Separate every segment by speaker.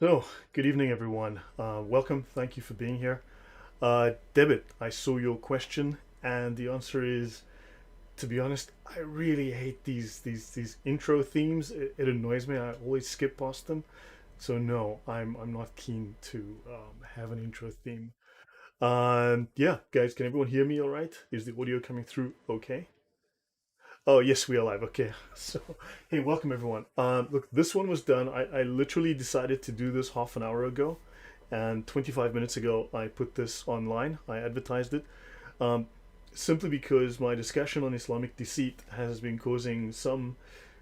Speaker 1: So, good evening, everyone. Welcome. Thank you for being here. Debit, I saw your question, and the answer is, to be honest, I really hate these intro themes. It annoys me. I always skip past them. So no, I'm not keen to have an intro theme. Yeah, guys, can everyone hear me all right? Is the audio coming through okay? Oh, yes, we are live. Okay. So, hey, welcome everyone. Look, this one was done. I literally decided to do this half an hour ago, and 25 minutes ago, I put this online. I advertised it um, simply because my discussion on Islamic deceit has been causing some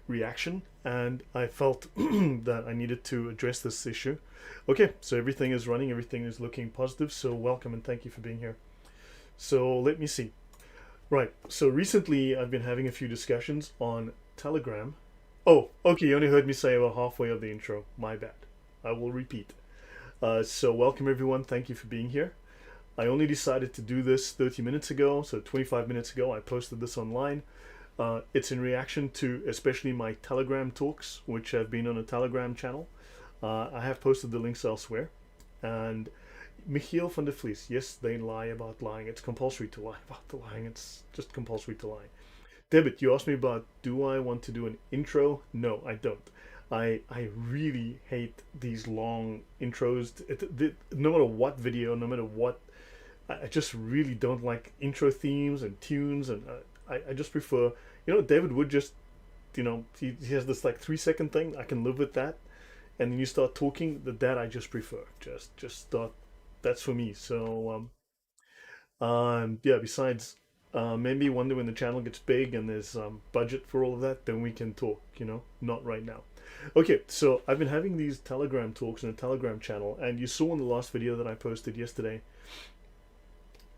Speaker 1: reaction, and I felt that I needed to address this issue. Okay, so everything is running, everything is looking positive. So, welcome and thank you for being here. So, let me see. Right. So recently, I've been having a few discussions on Telegram. Oh, okay. You only heard me say about halfway of the intro. My bad. I will repeat. So welcome everyone. Thank you for being here. I only decided to do this 30 minutes ago. So 25 minutes ago, I posted this online. It's in reaction to especially my Telegram talks, which have been on a Telegram channel. I have posted the links elsewhere. And Michiel van der Vlies, yes, they lie about lying. It's compulsory to lie about the lying. It's just compulsory to lie. Debit, you asked me about do I want to do an intro? No, I don't. I really hate these long intros. No matter what video, no matter what, I just really don't like intro themes and tunes, and I just prefer. David Wood just he has this like 3 second thing. I can live with that, and then you start talking. That I just prefer. Just start. That's for me. So yeah. Besides, maybe one day when the channel gets big and there's budget for all of that, then we can talk. Not right now. Okay, so I've been having these Telegram talks in a Telegram channel, and you saw in the last video that I posted yesterday,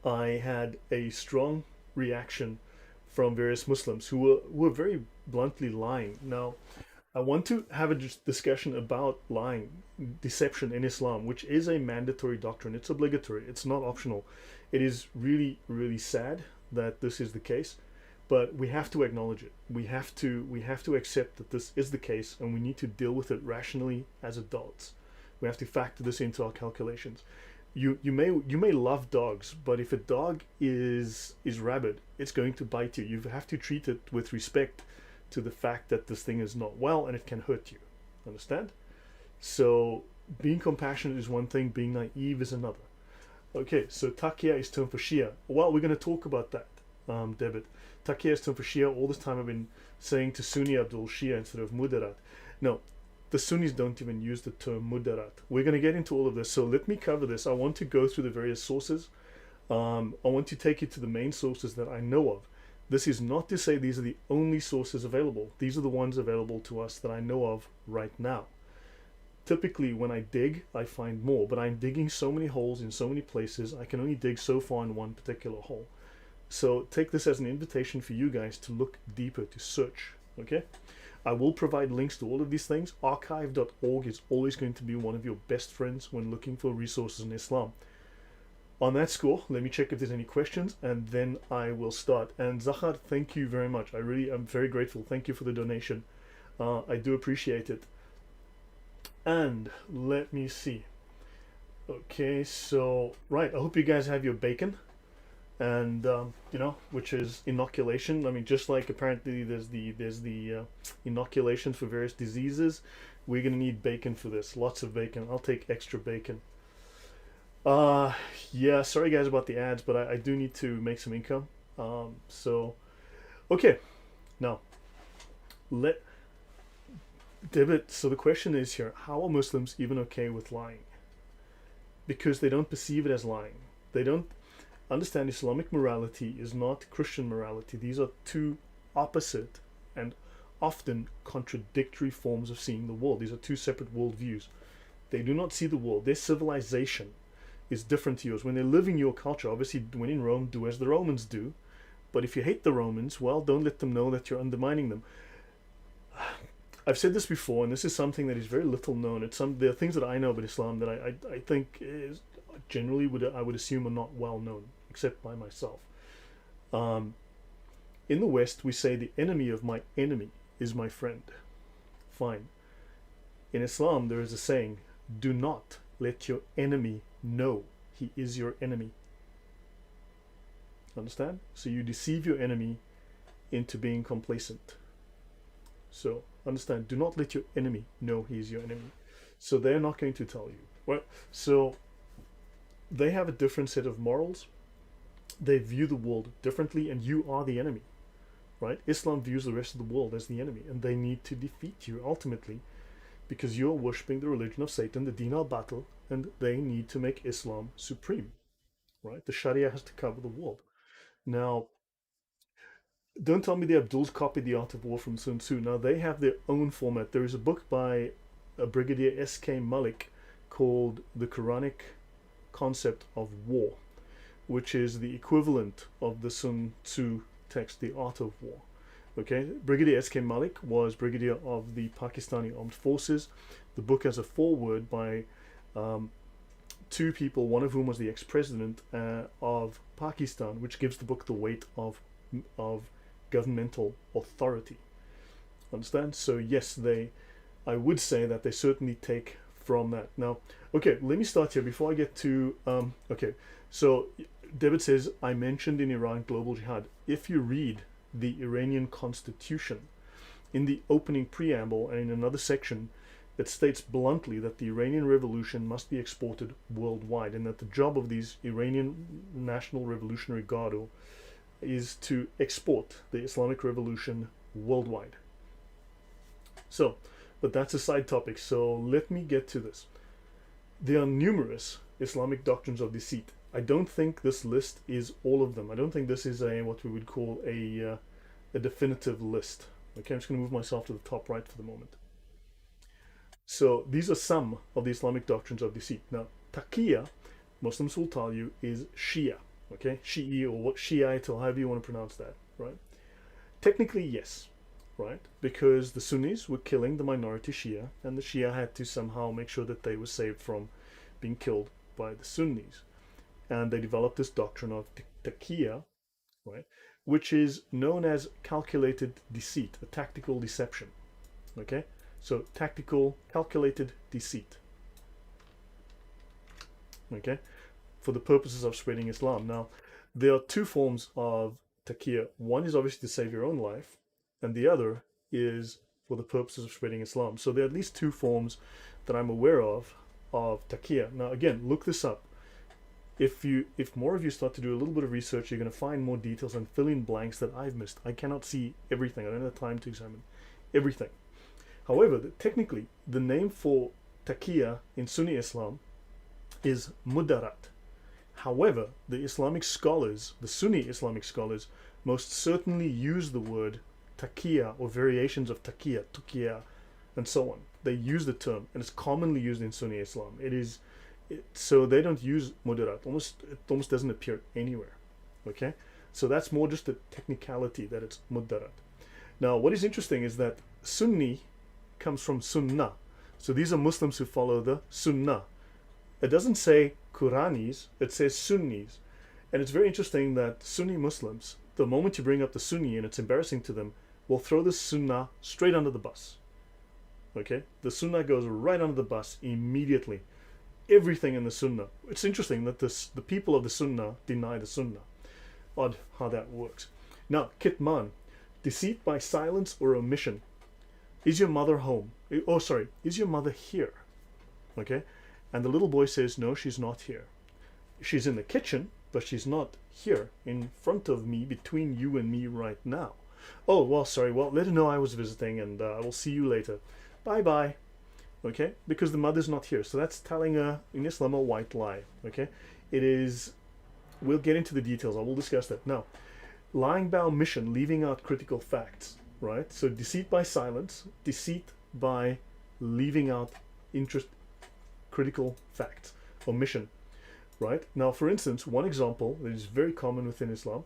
Speaker 1: I had a strong reaction from various Muslims who were very bluntly lying. Now, I want to have a discussion about lying, deception in Islam, which is a mandatory doctrine. It's obligatory. It's not optional. It is really, really sad that this is the case, but we have to acknowledge it. We have to accept that this is the case, and we need to deal with it rationally as adults. We have to factor this into our calculations. You may love dogs, but if a dog is rabid, it's going to bite you. You have to treat it with respect to the fact that this thing is not well and it can hurt you. Understand? So being compassionate is one thing, being naive is another. Okay, so Takia is term for Shia. Well, we're going to talk about that, Debit. Takia is term for Shia. All this time I've been saying to Sunni Abdul Shia instead of Mudarat. No, the Sunnis don't even use the term Mudarat. We're going to get into all of this, so let me cover this. I want to go through the various sources. I want to take you to the main sources that I know of. This is not to say these are the only sources available. These are the ones available to us that I know of right now. Typically, when I dig, I find more, but I'm digging so many holes in so many places, I can only dig so far in one particular hole. So take this as an invitation for you guys to look deeper, to search, okay? I will provide links to all of these things. Archive.org is always going to be one of your best friends when looking for resources in Islam. On that score, let me check if there's any questions, and then I will start. And Zahar, thank you very much. I really am very grateful. Thank you for the donation. I do appreciate it. And let me see. Okay, so right, I hope you guys have your bacon, and which is inoculation. I mean, just like apparently there's the inoculations for various diseases. We're gonna need bacon for this. Lots of bacon. I'll take extra bacon. Uh, yeah, sorry guys about the ads, but I do need to make some income. So, okay, now let David. So the question is here: how are Muslims even okay with lying? Because they don't perceive it as lying. They don't understand Islamic morality is not Christian morality. These are two opposite and often contradictory forms of seeing the world. These are two separate worldviews. They do not see the world. Their civilization is different to yours. When they live in your culture, obviously, when in Rome, do as the Romans do. But if you hate the Romans, well, don't let them know that you're undermining them. I've said this before, and this is something that is very little known. There are things that I know about Islam that I think is generally I would assume are not well known, except by myself. Um, in the West, we say the enemy of my enemy is my friend. Fine. In Islam, there is a saying, do not let your enemy know he is your enemy. Understand? So you deceive your enemy into being complacent. So understand, do not let your enemy know he is your enemy. So they're not going to tell you. Well, so they have a different set of morals. They view the world differently, and you are the enemy, right? Islam views the rest of the world as the enemy, and they need to defeat you ultimately because you're worshipping the religion of Satan, the Din al-Batil, and they need to make Islam supreme, right? The Sharia has to cover the world. Now, don't tell me the Abduls copied the art of war from Sun Tzu. Now, they have their own format. There is a book by a Brigadier S.K. Malik called The Quranic Concept of War, which is the equivalent of the Sun Tzu text, The Art of War. Okay, Brigadier S.K. Malik was Brigadier of the Pakistani Armed Forces. The book has a foreword by two people, one of whom was the ex-president of Pakistan, which gives the book the weight of governmental authority. Understand? So yes, I would say that they certainly take from that. Now, okay, let me start here before I get to, okay, so David says, I mentioned in Iran global jihad. If you read the Iranian constitution, in the opening preamble and in another section, it states bluntly that the Iranian Revolution must be exported worldwide, and that the job of these Iranian National Revolutionary Guard is to export the Islamic Revolution worldwide. So, but that's a side topic, so let me get to this. There are numerous Islamic doctrines of deceit. I don't think this list is all of them. I don't think this is what we would call a definitive list. Okay, I'm just going to move myself to the top right for the moment. So these are some of the Islamic doctrines of deceit. Now, taqiyya, Muslims will tell you, is Shia. Okay, Shi'i or what Shiite or however you want to pronounce that, right? Technically, yes, right? Because the Sunnis were killing the minority Shia, and the Shia had to somehow make sure that they were saved from being killed by the Sunnis. And they developed this doctrine of taqiyya, right, which is known as calculated deceit, a tactical deception. Okay, so tactical, calculated deceit. Okay, for the purposes of spreading Islam. Now, there are two forms of taqiyya. One is obviously to save your own life, and the other is for the purposes of spreading Islam. So there are at least two forms that I'm aware of taqiyya. Now, again, look this up. If more of you start to do a little bit of research, you're going to find more details and fill in blanks that I've missed. I cannot see everything. I don't have time to examine everything. However, technically, the name for taqiyya in Sunni Islam is mudarat. However, the Islamic scholars, the Sunni Islamic scholars, most certainly use the word taqiyya or variations of taqiyya, tuqiyya, and so on. They use the term, and it's commonly used in Sunni Islam. So they don't use mudarat. It almost doesn't appear anywhere. Okay, so that's more just a technicality that it's mudarat. Now, what is interesting is that Sunni comes from Sunnah. So these are Muslims who follow the Sunnah. It doesn't say Quranis, it says Sunnis. And it's very interesting that Sunni Muslims, the moment you bring up the Sunni and it's embarrassing to them, will throw the Sunnah straight under the bus. Okay, the Sunnah goes right under the bus immediately. Everything in the Sunnah. It's interesting that the people of the Sunnah deny the Sunnah. Odd how that works. Now, kitman, deceit by silence or omission. Is your mother home? Oh, sorry, is your mother here? Okay, and the little boy says, no, she's not here. She's in the kitchen, but she's not here in front of me, between you and me right now. Oh, well, sorry, well, let her know I was visiting, and I will see you later. Bye-bye. Okay, because the mother's not here. So that's telling in Islam a white lie. Okay, it is, we'll get into the details. I will discuss that. Now, lying by omission, leaving out critical facts, right? So deceit by silence, deceit by leaving out critical facts, omission, right? Now, for instance, one example that is very common within Islam,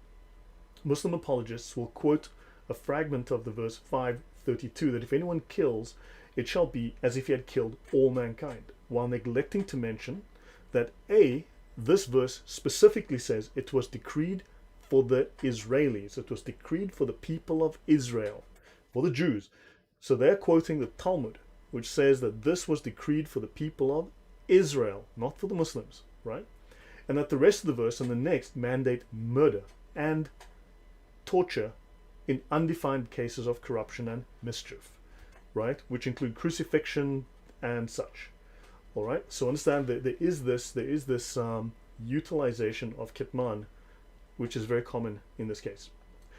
Speaker 1: Muslim apologists will quote a fragment of the verse 532 that if anyone kills, it shall be as if he had killed all mankind, while neglecting to mention that this verse specifically says it was decreed for the Israelis, it was decreed for the people of Israel, for the Jews. So they're quoting the Talmud, which says that this was decreed for the people of Israel, not for the Muslims, right? And that the rest of the verse and the next mandate murder and torture in undefined cases of corruption and mischief, right? Which include crucifixion and such. All right. So understand that there is this utilization of kitman, which is very common in this case.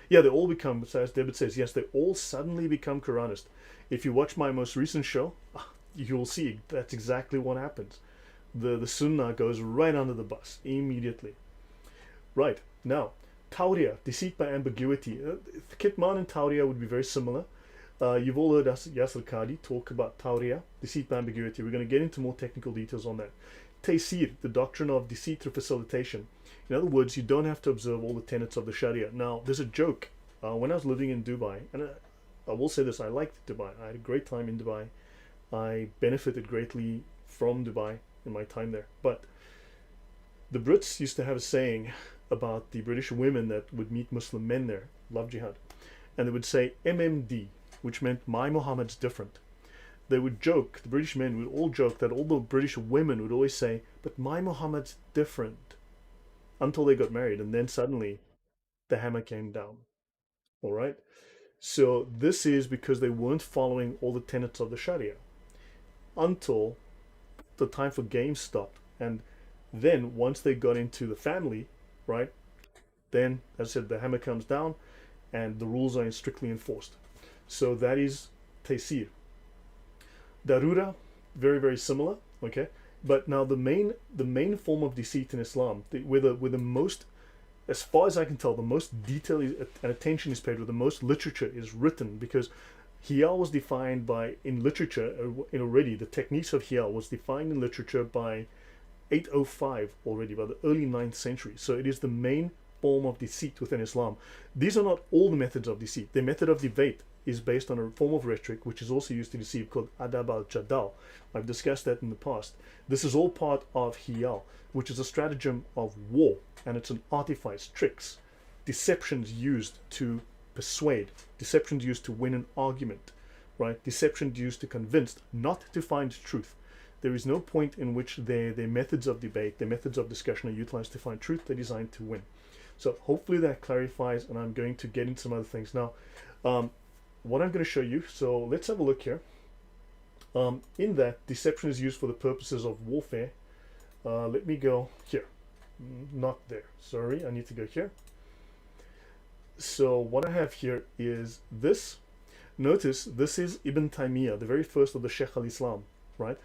Speaker 1: Yeah, they all become, as David says, yes, they all suddenly become Quranist. If you watch my most recent show, you'll see that's exactly what happens. The Sunnah goes right under the bus immediately. Right, now, Tawriya, deceit by ambiguity. Kitman and Tawriya would be very similar. You've all heard Yasir Qadi talk about Tawriya, deceit by ambiguity. We're going to get into more technical details on that. Taysir, the doctrine of deceit through facilitation. In other words, you don't have to observe all the tenets of the Sharia. Now, there's a joke. When I was living in Dubai, and I will say this, I liked Dubai. I had a great time in Dubai. I benefited greatly from Dubai in my time there. But the Brits used to have a saying about the British women that would meet Muslim men there, love jihad. And they would say MMD, which meant my Muhammad's different. They would joke, the British men would all joke that all the British women would always say, but my Muhammad's different, until they got married, and then suddenly the hammer came down. All right? So this is because they weren't following all the tenets of the Sharia until the time for games stopped. And then once they got into the family, right, then, as I said, the hammer comes down and the rules are strictly enforced. So that is Taysir. Darura, very, very similar, okay? But now the main form of deceit in Islam, where the most, as far as I can tell, the most detail and attention is paid, where the most literature is written, because Hiyal was defined by, in literature, already, the techniques of Hiyal was defined in literature by 805 already, by the early 9th century. So it is the main form of deceit within Islam. These are not all the methods of deceit. The method of debate is based on a form of rhetoric which is also used to deceive called adab al-jadal. I've discussed that in the past. This is all part of hiyal, which is a stratagem of war, and it's an artifice, tricks, deceptions used to persuade, deceptions used to win an argument, right? Deceptions used to convince, not to find truth. There is no point in which their methods of debate, their methods of discussion are utilized to find truth. They're designed to win. So hopefully that clarifies, and I'm going to get into some other things now. What I'm going to show you, so let's have a look here. In that, deception is used for the purposes of warfare. Let me go here. Not there. Sorry, I need to go here. So what I have here is this. Notice this is Ibn Taymiyyah, the very first of the Sheikh al-Islam, right?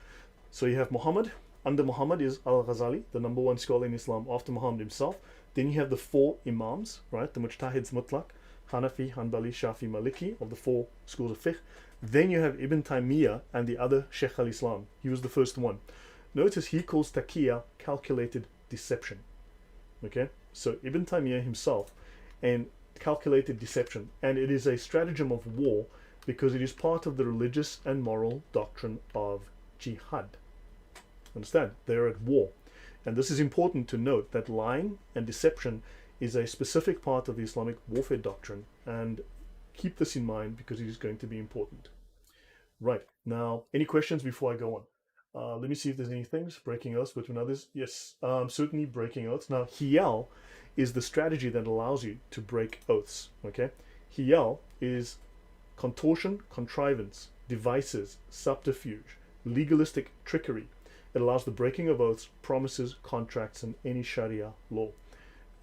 Speaker 1: So you have Muhammad. Under Muhammad is Al-Ghazali, the #1 scholar in Islam after Muhammad himself. Then you have the 4 Imams, right? The Mujtahids Mutlaq, Hanafi, Hanbali, Shafi, Maliki, of the 4 schools of fiqh. Then you have Ibn Taymiyyah and the other Sheikh al-Islam. He was the first one. Notice he calls taqiyya calculated deception. Okay? So Ibn Taymiyyah himself, and calculated deception. And it is a stratagem of war because it is part of the religious and moral doctrine of jihad. Understand? They're at war. And this is important to note, that lying and deception is a specific part of the Islamic warfare doctrine, and keep this in mind because it is going to be important. Right, now, any questions before I go on? Let me see if there's any things. Breaking oaths between others. Yes, certainly breaking oaths. Now, hiyal is the strategy that allows you to break oaths, okay? Hiyal is contortion, contrivance, devices, subterfuge, legalistic trickery. It allows the breaking of oaths, promises, contracts, and any Sharia law.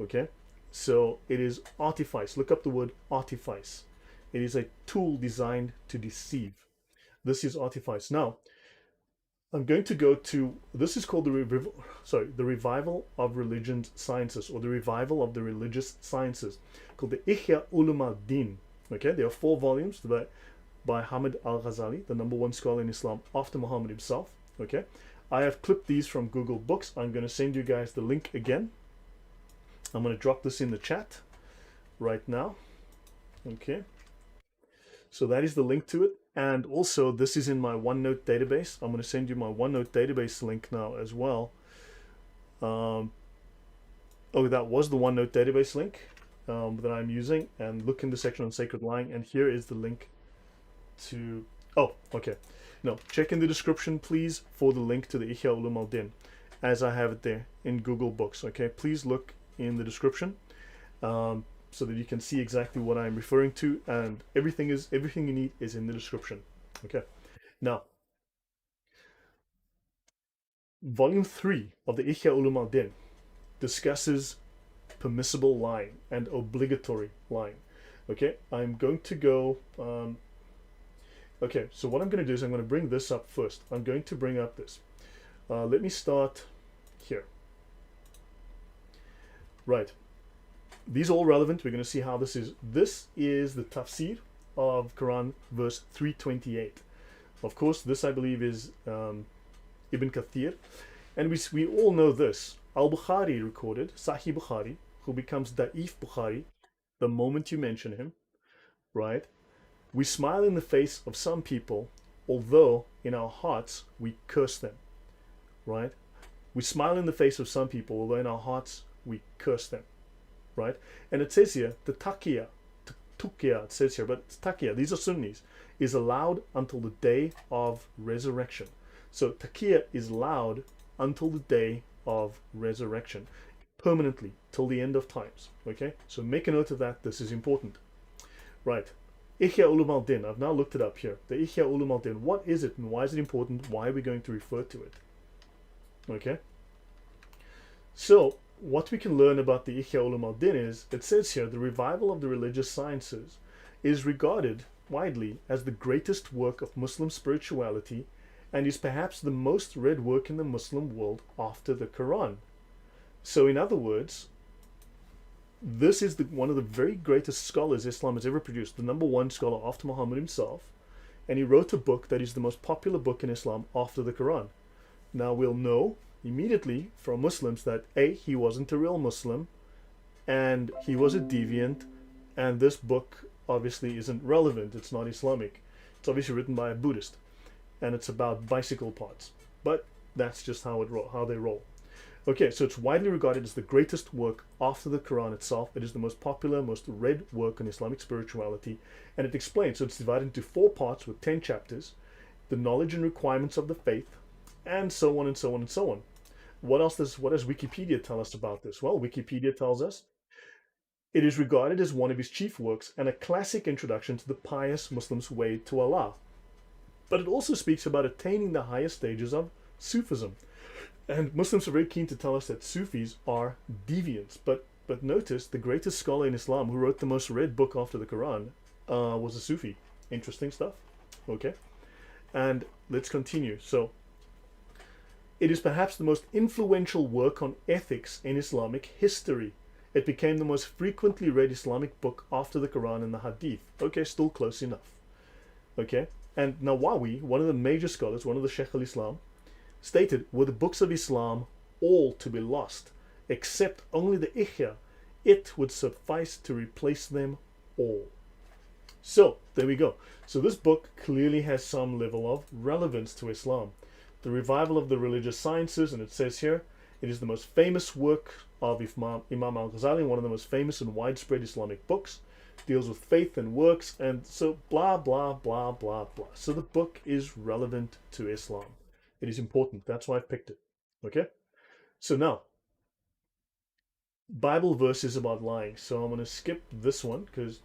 Speaker 1: Okay? So it is artifice. Look up the word artifice. It is a tool designed to deceive. This is artifice. Now, I'm going to go to, this is called the revival of religion sciences, or the revival of the religious sciences, called the Ihya Ulum al-Din. Okay? There are 4 volumes by Hamid al-Ghazali, the #1 scholar in Islam after Muhammad himself. Okay? I have clipped these from Google Books. I'm going to send you guys the link again. I'm going to drop this in the chat right now. Okay. So that is the link to it. And also this is in my OneNote database. I'm going to send you my OneNote database link now as well. Oh, that was the OneNote database link that I'm using. And look in the section on sacred lying. And here is the link to, oh, okay. No, check in the description, please, for the link to the Ihya Ulum al Din, as I have it there in Google Books. Okay, please look in the description so that you can see exactly what I'm referring to, and everything you need is in the description. Okay, now volume 3 of the Ihya Ulum al Din discusses permissible lying and obligatory lying. Okay, I'm going to go. Okay, so what I'm going to do is I'm going to bring this up first. I'm going to bring up this. Let me start here. Right. These are all relevant. We're going to see how this is. This is the tafsir of Quran verse 328. Of course, this I believe is Ibn Kathir. And we all know this. Al-Bukhari recorded, Sahih Bukhari, who becomes Da'if Bukhari the moment you mention him, right? We smile in the face of some people, although in our hearts we curse them, right? We smile in the face of some people, although in our hearts we curse them, right? And it says here, the taqiyya, tuqiyya, it says here, but it's taqiyya, these are Sunnis, is allowed until the day of resurrection. So taqiyya is allowed until the day of resurrection, permanently, till the end of times, okay? So make a note of that, this is important. Right, Ihya Ulum al Din, I've now looked it up here. The Ihya Ulum al Din, what is it and why is it important? Why are we going to refer to it? Okay, so what we can learn about the Ihya Ulum al Din is, it says here, the revival of the religious sciences is regarded widely as the greatest work of Muslim spirituality and is perhaps the most read work in the Muslim world after the Quran. So in other words, this is one of the very greatest scholars Islam has ever produced, the number one scholar after Muhammad himself, and he wrote a book that is the most popular book in Islam after the Quran. Now we'll know immediately from Muslims that A, he wasn't a real Muslim, and he was a deviant, and this book obviously isn't relevant, it's not Islamic. It's obviously written by a Buddhist, and it's about bicycle parts. But that's just how they roll. Okay, so it's widely regarded as the greatest work after the Quran itself. It is the most popular, most read work on Islamic spirituality, and it explains, so it's divided into 4 parts with 10 chapters, the knowledge and requirements of the faith, and so on and so on and so on. What does Wikipedia tell us about this? Well, Wikipedia tells us it is regarded as one of his chief works and a classic introduction to the pious Muslim's way to Allah. But it also speaks about attaining the higher stages of Sufism. And Muslims are very keen to tell us that Sufis are deviants. But notice, the greatest scholar in Islam who wrote the most read book after the Quran was a Sufi. Interesting stuff. Okay. And let's continue. So, it is perhaps the most influential work on ethics in Islamic history. It became the most frequently read Islamic book after the Quran and the Hadith. Okay, still close enough. Okay. And Nawawi, one of the major scholars, one of the Sheikh al-Islam, stated, were the books of Islam all to be lost, except only the Ihya, it would suffice to replace them all. So, there we go. So this book clearly has some level of relevance to Islam. The revival of the religious sciences, and it says here, it is the most famous work of Imam al-Ghazali, one of the most famous and widespread Islamic books, deals with faith and works, and so blah, blah, blah, blah, blah. So the book is relevant to Islam. It is important. That's why I picked it. Okay? So now, Bible verses about lying. So I'm going to skip this one because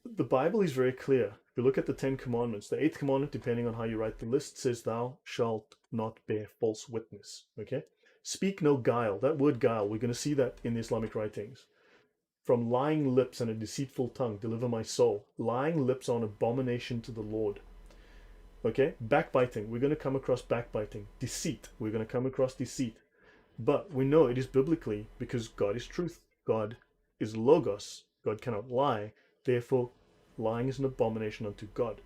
Speaker 1: the Bible is very clear. If you look at the 10 commandments, the 8th commandment, depending on how you write the list, says thou shalt not bear false witness. Okay? Speak no guile. That word guile, we're going to see that in the Islamic writings. From lying lips and a deceitful tongue, deliver my soul. Lying lips are an abomination to the Lord. Okay, backbiting, we're going to come across backbiting. Deceit, we're going to come across deceit. But we know it is biblically because God is truth. God is logos. God cannot lie. Therefore, lying is an abomination unto God.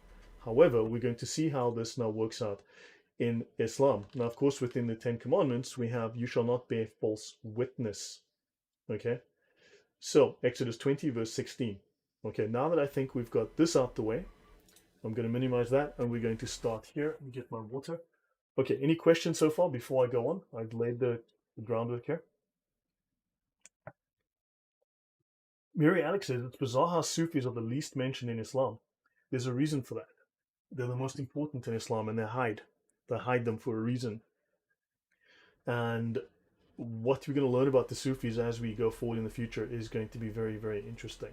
Speaker 1: However, we're going to see how this now works out in Islam. Now, of course, within the 10 commandments, we have, you shall not bear false witness. Okay, so Exodus 20, verse 16. Okay, now that I think we've got this out the way, I'm going to minimize that and we're going to start here. Let me get my water. Okay, any questions so far before I go on? I've laid the groundwork here. Mary Alex says, it's bizarre how Sufis are the least mentioned in Islam. There's a reason for that. They're the most important in Islam, and they hide them for a reason. And what we're going to learn about the Sufis as we go forward in the future is going to be very, very interesting.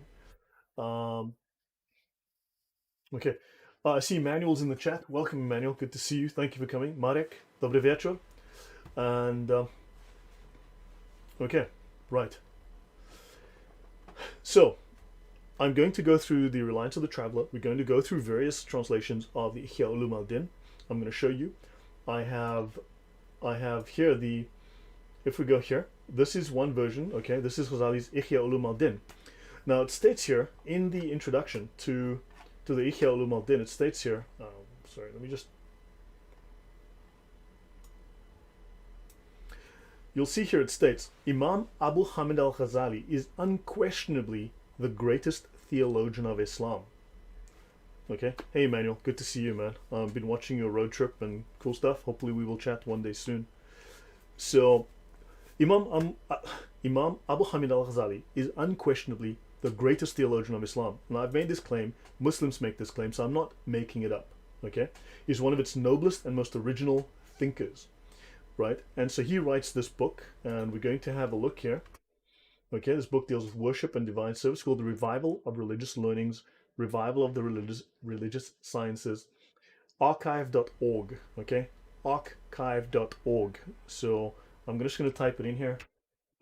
Speaker 1: Um, okay. I see Emmanuel's in the chat. Welcome, Emmanuel. Good to see you. Thank you for coming. Marek, dobry wieczór. And, okay, right. So, I'm going to go through the Reliance of the Traveler. We're going to go through various translations of the Ihya Ulum al-Din. I'm going to show you. I have here the, if we go here, this is one version, okay? This is Ghazali's Ihya Ulum al-Din. Now, it states here in the introduction to the Ihya Ulum al-Din, it states here, sorry, let me just, you'll see here it states, Imam Abu Hamid al-Ghazali is unquestionably the greatest theologian of Islam. Okay, hey Emmanuel, good to see you, man. I've been watching your road trip and cool stuff. Hopefully we will chat one day soon. So, Imam Abu Hamid al-Ghazali is unquestionably the greatest theologian of Islam. And I've made this claim, Muslims make this claim, so I'm not making it up. Okay, he's one of its noblest and most original thinkers, right? And so he writes this book, and we're going to have a look here. Okay, this book deals with worship and divine service, called The Revival of Religious Learnings, Revival of the Religious Sciences, archive.org. Okay, archive.org. So I'm just going to type it in here,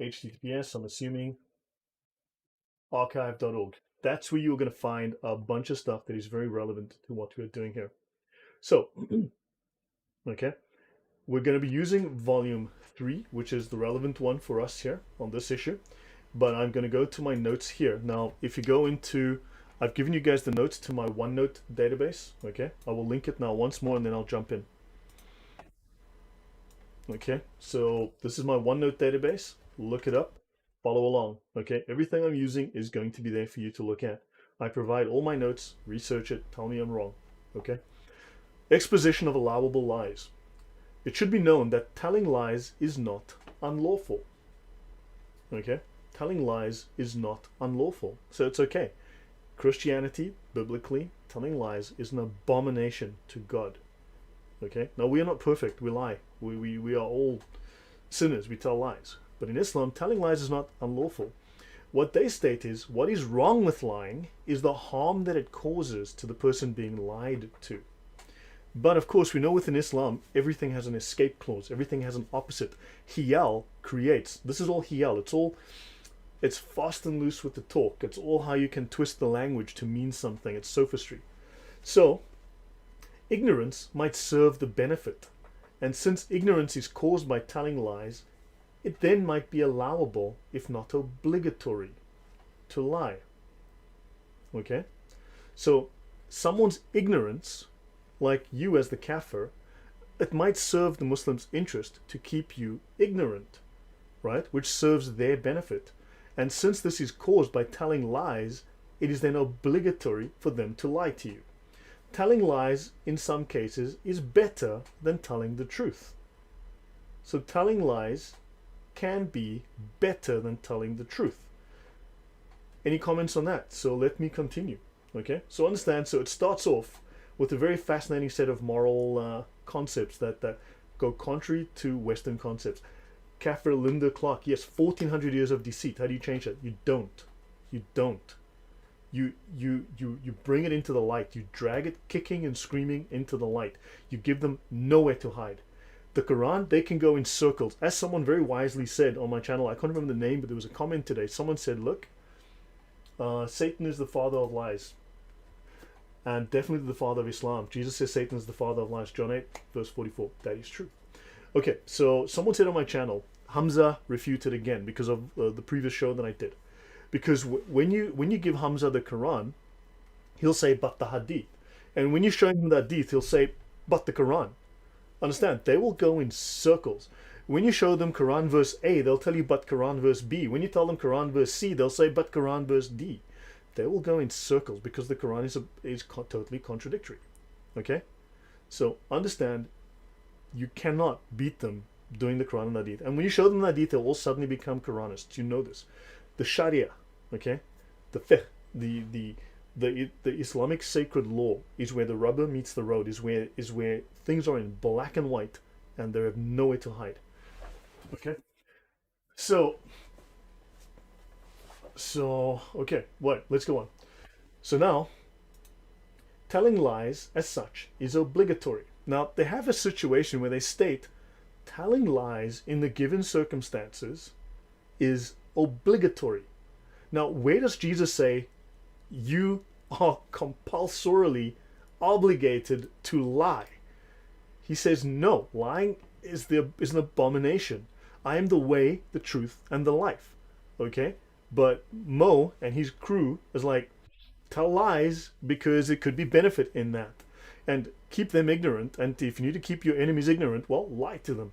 Speaker 1: https, I'm assuming, archive.org. That's where you're going to find a bunch of stuff that is very relevant to what we're doing here. So, okay, we're going to be using volume 3, which is the relevant one for us here on this issue. But I'm going to go to my notes here. Now, if you go into, I've given you guys the notes to my OneNote database. Okay, I will link it now once more and then I'll jump in. Okay, so this is my OneNote database. Look it up, follow along. Okay, everything I'm using is going to be there for you to look at. I provide all my notes, research it, tell me I'm wrong. Okay, exposition of allowable lies. It should be known that telling lies is not unlawful. Okay, telling lies is not unlawful, so it's okay. Christianity, biblically, telling lies is an abomination to God. Okay, now we are not perfect, we lie. We are all sinners, we tell lies. But in Islam, telling lies is not unlawful. What they state is, what is wrong with lying is the harm that it causes to the person being lied to. But of course, we know within Islam, everything has an escape clause. Everything has an opposite. Hiyal creates. This is all hiyal. It's fast and loose with the talk. It's all how you can twist the language to mean something. It's sophistry. So, ignorance might serve the benefit. And since ignorance is caused by telling lies, it then might be allowable, if not obligatory, to lie. Okay? So, someone's ignorance, like you as the kafir, it might serve the Muslim's interest to keep you ignorant, right? Which serves their benefit. And since this is caused by telling lies, it is then obligatory for them to lie to you. Telling lies, in some cases, is better than telling the truth. So telling lies can be better than telling the truth. Any comments on that? So let me continue. Okay, so understand, so it starts off with a very fascinating set of moral concepts that go contrary to Western concepts. Kafir Linda Clark, yes, 1400 years of deceit. How do you change that? You don't. You don't. You bring it into the light. You drag it kicking and screaming into the light. You give them nowhere to hide. The Quran, they can go in circles. As someone very wisely said on my channel, I can't remember the name, but there was a comment today. Someone said, look, Satan is the father of lies. And definitely the father of Islam. Jesus says Satan is the father of lies. John 8, verse 44. That is true. Okay, so someone said on my channel, Hamza refuted again because of the previous show that I did. Because when you give Hamza the Quran, he'll say, but the Hadith. And when you show him the Hadith, he'll say, but the Quran. Understand? They will go in circles. When you show them Quran verse A, they'll tell you, but Quran verse B. When you tell them Quran verse C, they'll say, but Quran verse D. They will go in circles because the Quran is totally contradictory. Okay? So understand, you cannot beat them doing the Quran and Hadith. And when you show them the Hadith, they'll all suddenly become Quranists. You know this. The Sharia, okay? The fiqh, the The Islamic sacred law is where the rubber meets the road, is where things are in black and white, and they have nowhere to hide. Okay. So okay, what? Let's go on. So now, telling lies as such is obligatory. Now they have a situation where they state telling lies in the given circumstances is obligatory. Now, where does Jesus say you are compulsorily obligated to lie? He says, no, lying is an abomination. I am the way, the truth, and the life. Okay? But Mo and his crew is like, tell lies because it could be benefit in that. And keep them ignorant. And if you need to keep your enemies ignorant, well, lie to them.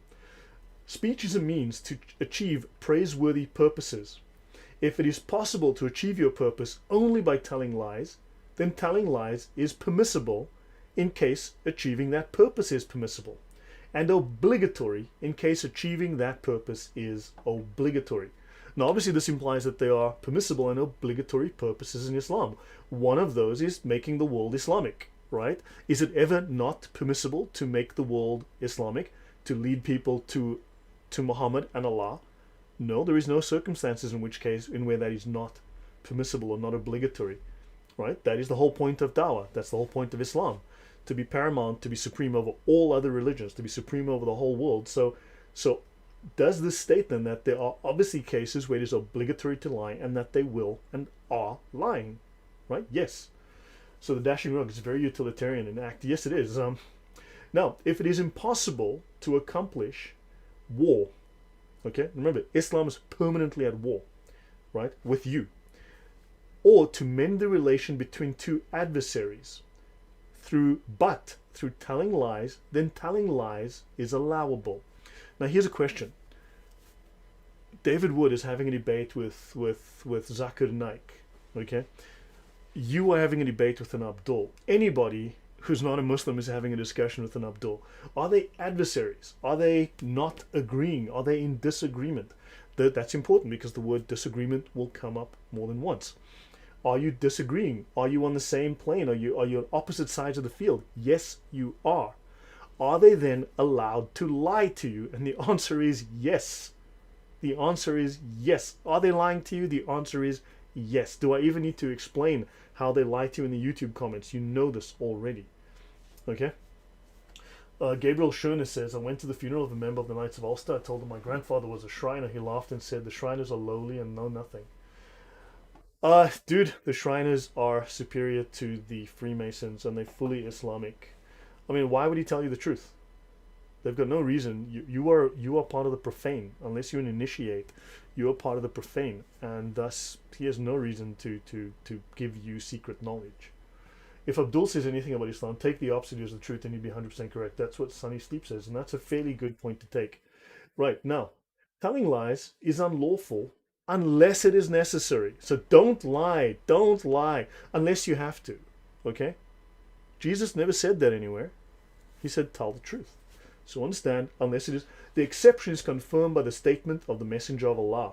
Speaker 1: Speech is a means to achieve praiseworthy purposes. If it is possible to achieve your purpose only by telling lies, then telling lies is permissible in case achieving that purpose is permissible, and obligatory in case achieving that purpose is obligatory. Now, obviously, this implies that there are permissible and obligatory purposes in Islam. One of those is making the world Islamic, right? Is it ever not permissible to make the world Islamic, to lead people to Muhammad and Allah? No, there is no circumstances in where that is not permissible or not obligatory, right? That is the whole point of dawah. That's the whole point of Islam, to be paramount, to be supreme over all other religions, to be supreme over the whole world. So does this state then that there are obviously cases where it is obligatory to lie and that they will and are lying, right? Yes. So the dashing rug is very utilitarian in act. Yes, it is. Now, if it is impossible to accomplish war, okay, remember, Islam is permanently at war, right, with you, or to mend the relation between two adversaries through telling lies, then telling lies is allowable. Now, here's a question. David Wood is having a debate with Zakir Naik, okay? You are having a debate with an Abdul. Anybody who's not a Muslim is having a discussion with an Abdul. Are they adversaries? Are they not agreeing? Are they in disagreement? That's important because the word disagreement will come up more than once. Are you disagreeing? Are you on the same plane? Are you on opposite sides of the field? Yes, you are. Are they then allowed to lie to you? And the answer is yes. The answer is yes. Are they lying to you? The answer is yes. Do I even need to explain how they lie to you in the YouTube comments? You know this already. Okay? Gabriel Schöner says, I went to the funeral of a member of the Knights of Ulster. I told him my grandfather was a Shriner. He laughed and said, the Shriners are lowly and know nothing. Dude, the Shriners are superior to the Freemasons and they're fully Islamic. I mean, why would he tell you the truth? They've got no reason. You are part of the profane. Unless you're an initiate, you are part of the profane, and thus he has no reason to give you secret knowledge. If Abdul says anything about Islam, take the opposite as the truth and he'd be 100% correct. That's what Sunny Sleep says, and that's a fairly good point to take. Right, now, telling lies is unlawful unless it is necessary. So don't lie unless you have to, okay? Jesus never said that anywhere. He said tell the truth. So understand, unless it is, the exception is confirmed by the statement of the Messenger of Allah.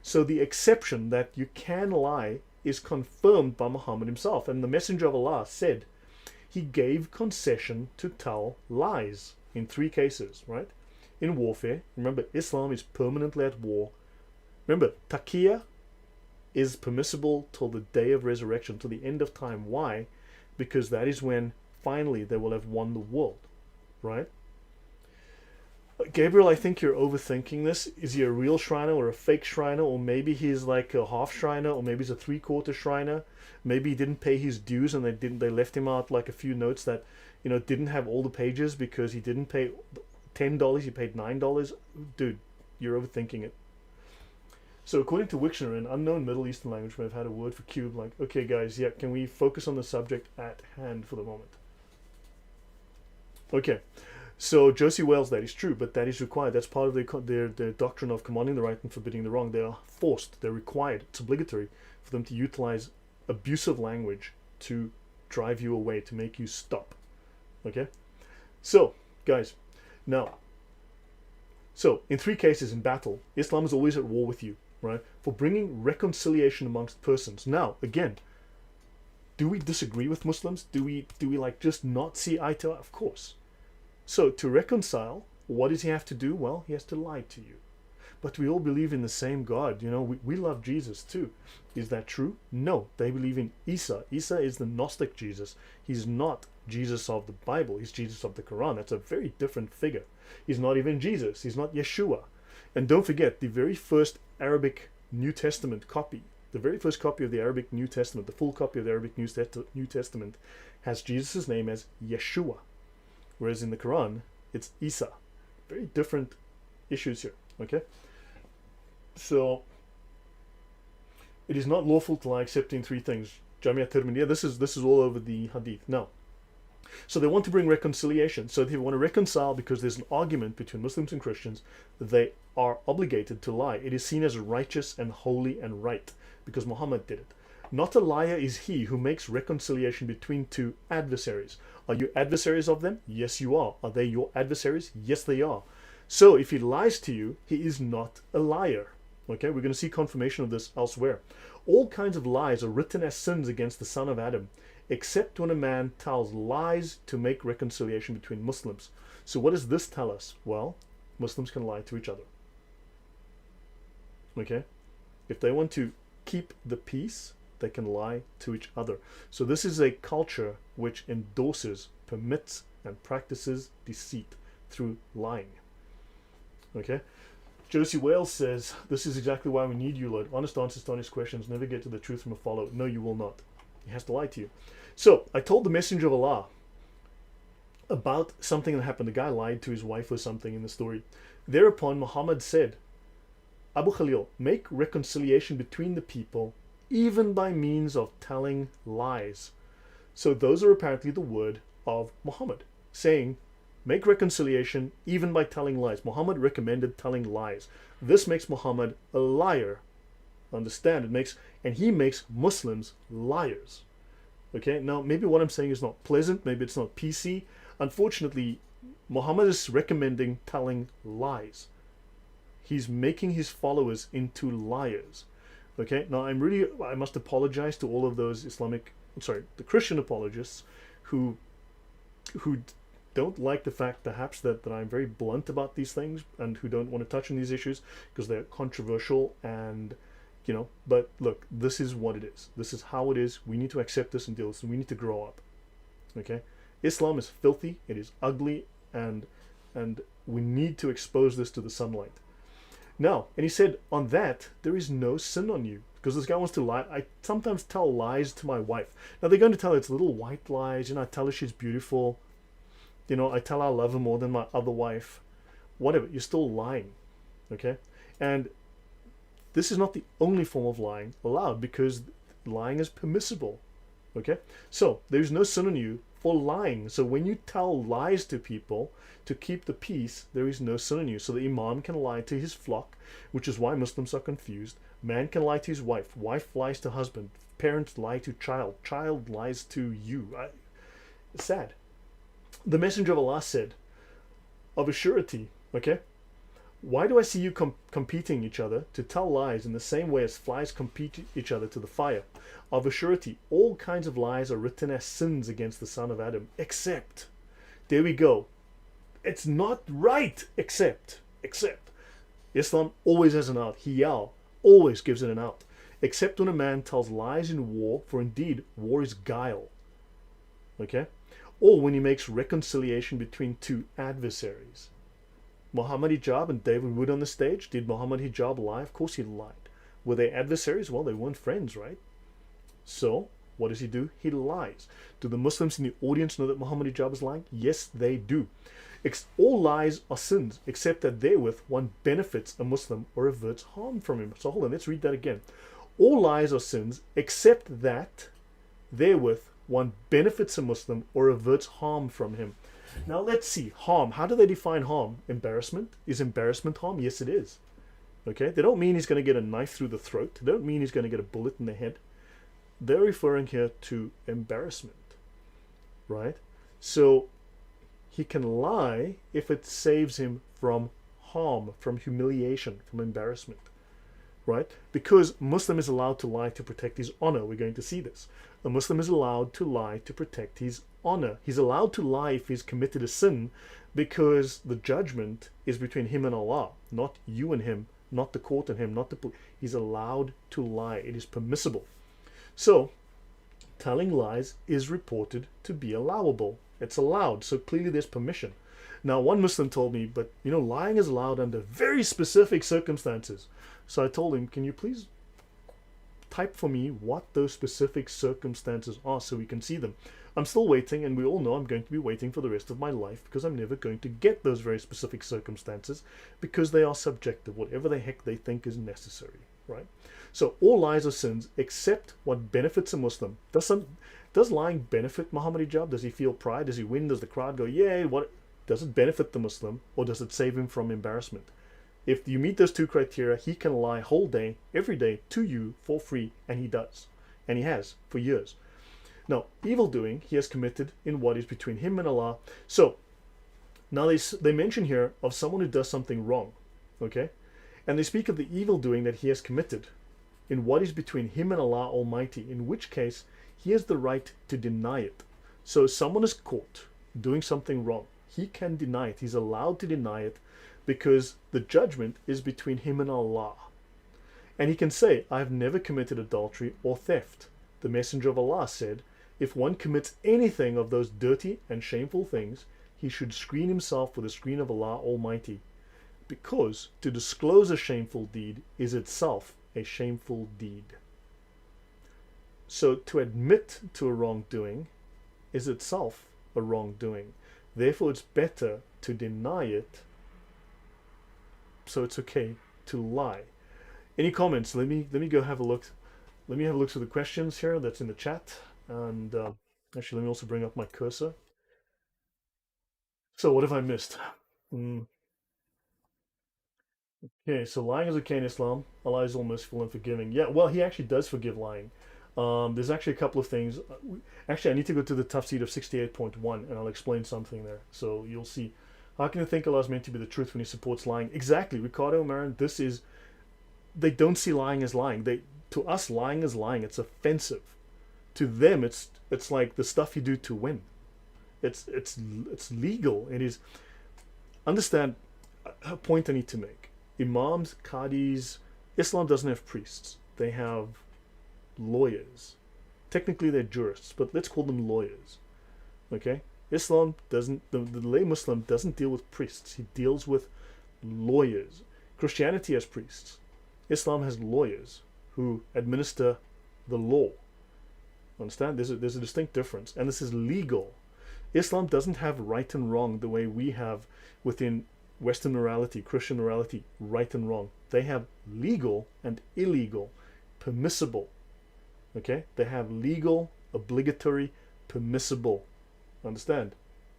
Speaker 1: So the exception that you can lie is confirmed by Muhammad himself. And the Messenger of Allah said he gave concession to tell lies in 3 cases, right? In warfare, remember, Islam is permanently at war. Remember, taqiyya is permissible till the day of resurrection, till the end of time. Why? Because that is when finally they will have won the world, right? Gabriel, I think you're overthinking this. Is he a real Shriner or a fake Shriner? Or maybe he's like a half Shriner, or maybe he's a 3/4 Shriner. Maybe he didn't pay his dues and they left him out like a few notes that, didn't have all the pages because he didn't pay $10, he paid $9. Dude, you're overthinking it. So according to Wiktionary, an unknown Middle Eastern language may have had a word for cube. Like, okay guys, yeah, can we focus on the subject at hand for the moment? Okay. So Josie Wales, that is true, but that is required. That's part of their doctrine of commanding the right and forbidding the wrong. They are forced, they're required, it's obligatory for them to utilize abusive language to drive you away, to make you stop. Okay? So, guys, now, so in 3 cases in battle, Islam is always at war with you, right? For bringing reconciliation amongst persons. Now, again, Do we disagree with Muslims? Do we like just not see eye to eye? Of course. So to reconcile, what does he have to do? Well, he has to lie to you. But we all believe in the same God. We love Jesus too. Is that true? No. They believe in Isa. Isa is the Gnostic Jesus. He's not Jesus of the Bible. He's Jesus of the Quran. That's a very different figure. He's not even Jesus. He's not Yeshua. And don't forget, the very first Arabic New Testament copy, the very first copy of the Arabic New Testament, the full copy of the Arabic New Testament, has Jesus' name as Yeshua. Whereas in the Quran, it's Isa. Very different issues here. Okay? So, it is not lawful to lie except in three things. Jamia Tirmidhiya, this is all over the hadith. Now, so they want to bring reconciliation. So they want to reconcile because there's an argument between Muslims and Christians that they are obligated to lie. It is seen as righteous and holy and right because Muhammad did it. Not a liar is he who makes reconciliation between two adversaries. Are you adversaries of them? Yes, you are. Are they your adversaries? Yes, they are. So if he lies to you, he is not a liar. Okay, we're going to see confirmation of this elsewhere. All kinds of lies are written as sins against the son of Adam, except when a man tells lies to make reconciliation between Muslims. So what does this tell us? Well, Muslims can lie to each other. Okay? If they want to keep the peace, they can lie to each other. So this is a culture which endorses, permits, and practices deceit through lying. Okay? Josie Wales says, this is exactly why we need you, Lord. Honest answers to honest questions. Never get to the truth from a follow. No, you will not. He has to lie to you. So, I told the messenger of Allah about something that happened. A guy lied to his wife or something in the story. Thereupon, Muhammad said, Abu Khalil, make reconciliation between the people, even by means of telling lies. So those are apparently the word of Muhammad, saying, make reconciliation even by telling lies. Muhammad recommended telling lies. This makes Muhammad a liar. Understand? And he makes Muslims liars. Okay, now maybe what I'm saying is not pleasant, maybe it's not PC. Unfortunately, Muhammad is recommending telling lies. He's making his followers into liars. Okay, now I must apologize to all of those the Christian apologists who don't like the fact perhaps that I'm very blunt about these things and who don't want to touch on these issues because they're controversial and but look, this is what it is. This is how it is. We need to accept this and deal with this. We need to grow up. Okay? Islam is filthy, it is ugly, and we need to expose this to the sunlight. Now, and he said, on that, there is no sin on you. Because this guy wants to lie. I sometimes tell lies to my wife. Now they're going to tell her it's little white lies, I tell her she's beautiful. I tell her I love her more than my other wife. Whatever, you're still lying. Okay? And this is not the only form of lying allowed because lying is permissible. Okay? So, there's no sin on you for lying. So when you tell lies to people to keep the peace, there is no sin on you. So the imam can lie to his flock, which is why Muslims are confused. Man can lie to his wife. Wife lies to husband. Parents lie to child. Child lies to you. It's sad. The Messenger of Allah said, of a surety, okay? Why do I see you competing each other to tell lies in the same way as flies compete each other to the fire? Of a surety, all kinds of lies are written as sins against the son of Adam, except, there we go, it's not right, except. Islam always has an out. Hiyal always gives it an out. Except when a man tells lies in war, for indeed, war is guile. Okay? Or when he makes reconciliation between two adversaries. Muhammad Hijab and David Wood on the stage. Did Muhammad Hijab lie? Of course he lied. Were they adversaries? Well, they weren't friends, right? So, what does he do? He lies. Do the Muslims in the audience know that Muhammad Hijab is lying? Yes, they do. All lies are sins, except that therewith one benefits a Muslim or averts harm from him. So hold on, let's read that again. All lies are sins, except that therewith one benefits a Muslim or averts harm from him. Now let's see, harm. How do they define harm? Embarrassment? Is embarrassment harm? Yes, it is. Okay? They don't mean he's going to get a knife through the throat. They don't mean he's going to get a bullet in the head. They're referring here to embarrassment. Right? So, he can lie if it saves him from harm, from humiliation, from embarrassment. right? Because Muslim is allowed to lie to protect his honor. We're going to see this. A Muslim is allowed to lie to protect his honor. He's allowed to lie if he's committed a sin, because the judgment is between him and Allah, not you and him, not the court and him, not the he's allowed to lie. It is permissible. So telling lies is reported to be allowable. It's allowed. So clearly there's permission. Now, one Muslim told me, but lying is allowed under very specific circumstances. So I told him, can you please type for me what those specific circumstances are so we can see them? I'm still waiting, and we all know I'm going to be waiting for the rest of my life, because I'm never going to get those very specific circumstances, because they are subjective, whatever the heck they think is necessary, right? So all lies are sins except what benefits a Muslim. Does lying benefit Muhammad Hijab? Does he feel pride? Does he win? Does the crowd go, yay? What does it benefit the Muslim, or does it save him from embarrassment? If you meet those two criteria, he can lie whole day, every day, to you for free, and he does. And he has for years. Now, evil doing he has committed in what is between him and Allah. So, now they mention here of someone who does something wrong, okay? And they speak of the evil doing that he has committed in what is between him and Allah Almighty, in which case he has the right to deny it. So someone is caught doing something wrong. He can deny it. He's allowed to deny it, because the judgment is between him and Allah. And he can say, I have never committed adultery or theft. The Messenger of Allah said, if one commits anything of those dirty and shameful things, he should screen himself with the screen of Allah Almighty, because to disclose a shameful deed is itself a shameful deed. So to admit to a wrongdoing is itself a wrongdoing. Therefore, it's better to deny it, so it's okay to lie. Any comments? Let me go have a look. Let me have a look through the questions here that's in the chat. And actually, let me also bring up my cursor. So what have I missed? Okay, so lying is okay in Islam. Allah is all merciful and forgiving. Yeah, well, he actually does forgive lying. There's actually a couple of things. Actually, I need to go to the tafsir of 68.1, and I'll explain something there. So you'll see. How can you think Allah is meant to be the truth when he supports lying? Exactly, Ricardo, Marin, this is... They don't see lying as lying. To us, lying is lying. It's offensive. To them, it's like the stuff you do to win. It's legal. It is... Understand a point I need to make. Imams, qadis, Islam doesn't have priests. They have lawyers. Technically they're jurists, but let's call them lawyers. Okay? Islam doesn't, the lay Muslim doesn't deal with priests. He deals with lawyers. Christianity has priests. Islam has lawyers who administer the law. Understand? There's a distinct difference. And this is legal. Islam doesn't have right and wrong the way we have within Western morality, Christian morality, right and wrong. They have legal and illegal, permissible. Okay? They have legal, obligatory, permissible. Understand?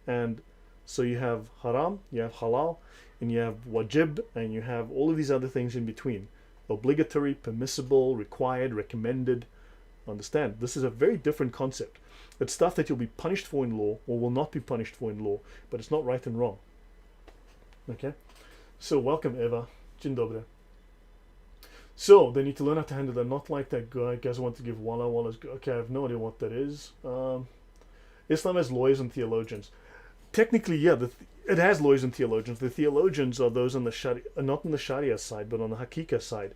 Speaker 1: And so you have haram, you have halal, and you have wajib, and you have all of these other things in between. Obligatory, permissible, required, recommended. Understand? This is a very different concept. It's stuff that you'll be punished for in law, or will not be punished for in law, but it's not right and wrong. Okay? So welcome, Eva. Dzień dobry. So they need to learn how to handle that. Not like that guy. Guys want to give walla wallas. Okay, I have no idea what that is. Islam has lawyers and theologians. Technically, yeah, it has lawyers and theologians. The theologians are those on the Sharia, not on the Sharia side, but on the Hakika side.